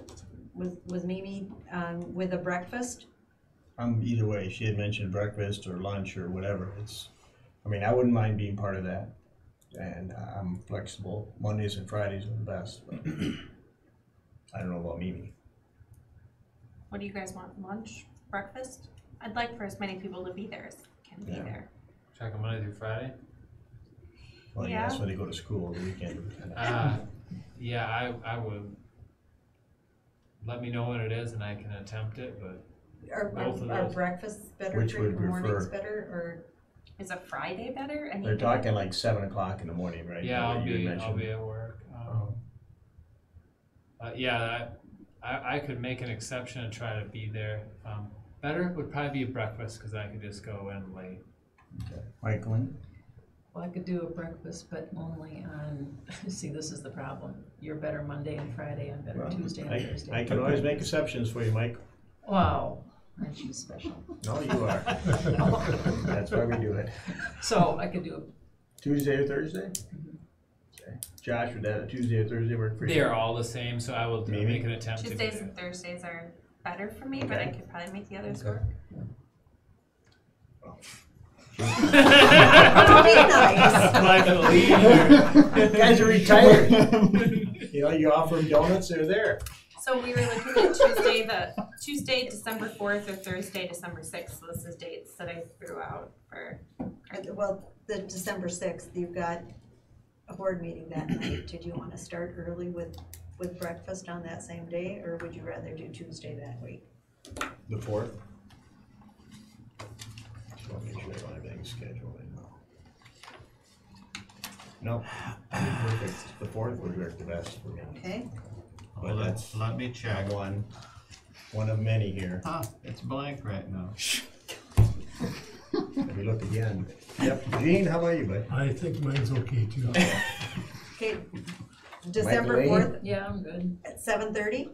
was Mimi, with a breakfast. Either way, she had mentioned breakfast or lunch or whatever, I wouldn't mind being part of that. And I'm flexible, Mondays and Fridays are the best, but I don't know about Mimi. What do you guys want, lunch, breakfast? I'd like for as many people to be there as can be Yeah. there. Check on Monday through Friday? Well, Yeah. that's when they go to school, the weekend. Yeah, I would. Let me know what it is and I can attempt it, but Are Both of are those. breakfasts better Which for would you, you mornings prefer? better, or? Is a Friday better? I mean, They're talking like 7 o'clock in the morning, right? yeah, What you had I'll mentioned. be at work. Yeah, I could make an exception and try to be there. Better would probably be breakfast because I could just go in late. Michael? Well, I could do a breakfast, but only on, see, this is the problem. You're better Monday and Friday, I'm better Well, Tuesday and I Thursday. can always make exceptions for you, Mike. Wow, aren't you special? No, you are. That's why we do it. So I could do, Tuesday or Thursday? Okay. Josh, would that a Tuesday or Thursday work for you? They are all the same, so I will Maybe. make an attempt to do Tuesdays it. and Thursdays are better for me, but I Okay. could probably make the others Okay. work. Be nice. Life of the leader. You guys are retired. You offer them donuts, they're there. So we were looking at Tuesday, December 4th, or Thursday, December 6th. So this is dates that I threw out for. Well, the December 6th, you've got a board meeting that night. Did you want to start early with breakfast on that same day, or would you rather do Tuesday that week? The 4th? Just want to make sure I don't have anything scheduled in now. No, perfect. The 4th would work the best for me. Okay, But that's Let me check. one of many here. It's blank right now. Let me look again. Yep, Gene, how about you, bud? I think mine's okay too. okay. December Michael Leahy? 4th yeah, I'm good. at 7:30?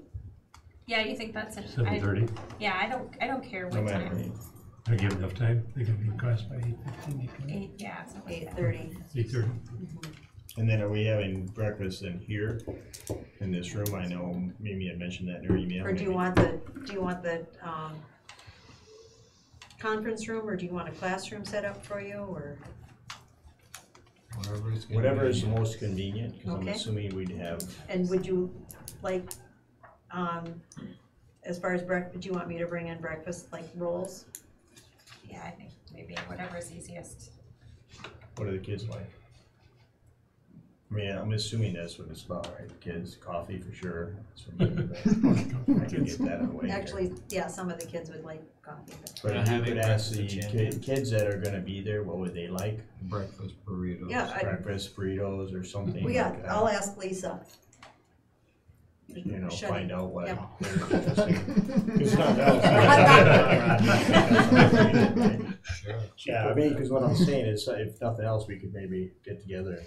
Yeah, you think that's it? 7:30. Yeah, I don't care No what matter. time. I give enough time. They can be class by 8:15. 8, yeah. Something like that. 8:30. 8:30. And then are we having breakfast in here, in this room? I know Mimi had mentioned that in her email. Or do you want the conference room, or do you want a classroom set up for you, or? Whatever is the most convenient, because I'm Okay. assuming we'd have, And would you like, As far as breakfast, do you want me to bring in breakfast, like rolls? Yeah, I think maybe whatever's easiest. What do the kids like? I mean, I'm assuming that's what it's about, right? Kids, coffee for sure. That's for me, but I can get that away. Actually, yeah, some of the kids would like coffee, but. But if you could ask the kids that are gonna be there, what would they like? Breakfast burritos. Yeah, Breakfast burritos or something well, yeah, like that. I'll ask Lisa. You know, Should- find out what. Yep. It's not Yeah, I mean, cause what I'm saying is, if nothing else, we could maybe get together.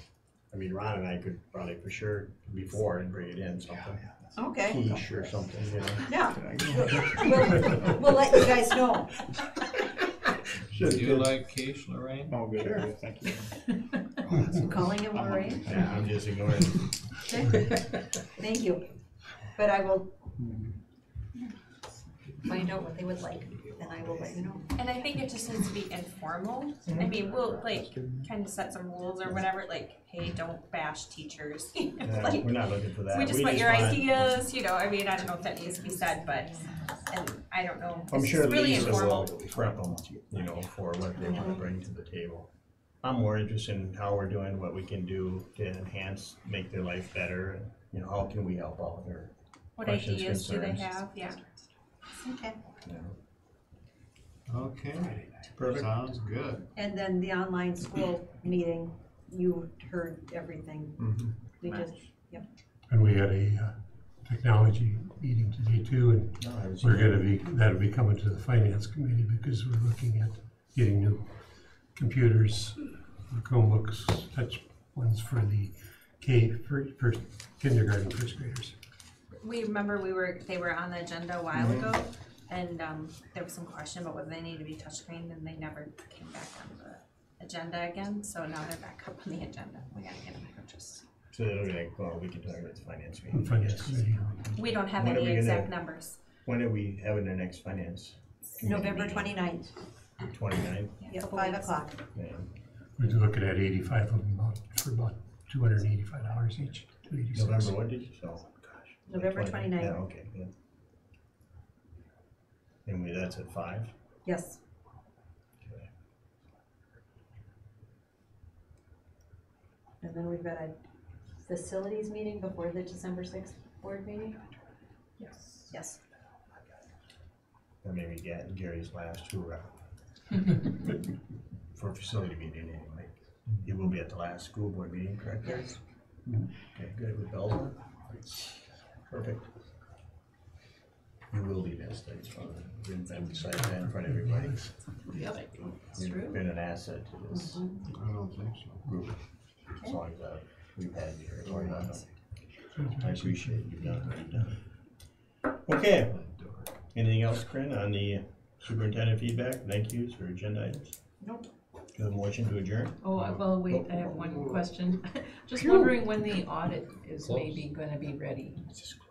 I mean, Ron and I could probably for sure before and bring it in something, Okay, quiche or something, you know. yeah. We'll let you guys know. Do you like quiche, Lorraine? Oh, good, thank you. I'm calling it Lorraine. Yeah, I'm just ignoring it. Okay. Thank you. But I will find out what they would like, and I will let you know. And I think it just needs to be informal. I mean, we'll like kind of set some rules or whatever, like, hey, don't bash teachers. Like, We're not looking for that. we just want your ideas, you know, I mean, I don't know if that needs to be said, but, and I don't know. I'm It's sure really Lisa informal. will prep them, you know, for what they wanna bring to the table. I'm more interested in how we're doing, what we can do to enhance, make their life better, and, you know, how can we help out their What questions, ideas do they concerns. have? Yeah. Okay. Yeah. Okay, Perfect. sounds good. And then the online school meeting, you heard everything. Mhm. We just, And we had a technology meeting today too, and No, I was- that'll be coming to the finance committee because we're looking at getting new computers, Chromebooks, touch ones for the for kindergarten, first graders. We remember they were on the agenda a while ago, and there was some question about whether they need to be touchscreen, and they never came back on the agenda again, so now they're back up on the agenda. We gotta get them purchased. So they're like, well, we can talk about the finance meeting. Finance committee. We don't have When are any we gonna- exact numbers. When are we having our next finance? November 29th, 29th? yeah, Couple 5 weeks. o'clock. Yeah. We're looking at 85 of them for about $285 each. 286. November, what did you, oh, gosh. November 29th. 29th. Yeah, okay, good. And that's at 5? Yes. Okay. And then we've got a facilities meeting before the December 6th board meeting? Yes. Yes. Or maybe Gary's last hurrah. For facility meeting anyway. He will be at the last school board meeting, correct? Yes. Okay, good, with bells on? Perfect. You will be missed, I just want to emphasize that in front of everybody. Yep, it's true. You've been an asset to this I don't think so. group, as long as we've had you here. Or not. I appreciate you've done what you've done. Okay, anything else, Corinne, on the superintendent feedback, thank yous or agenda items? Nope. Do you have a motion to adjourn? Oh, well, wait, I have one question. Just wondering when the audit is maybe gonna be ready. It's just close.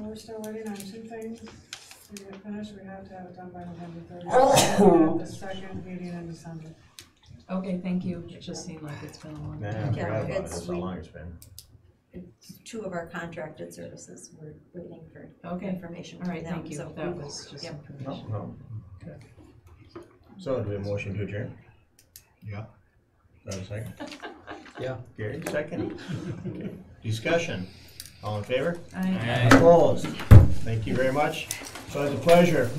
We're still waiting on two things to get finished. We have to have it done by November 30th. The second meeting in December. Okay, thank you. It just seemed like it's been a long Nah, I time. forgot about it, it's- that's how long it's been. It's 2 of our contracted services. We're waiting for Okay, information all from right, them. thank you. So That was just Yep. information. No, okay. So, do we have a motion to adjourn? Yeah. Do I have a second? Yeah. Gary, second? Okay. Discussion, all in favor? I- Opposed? Thank you very much. So it's a pleasure.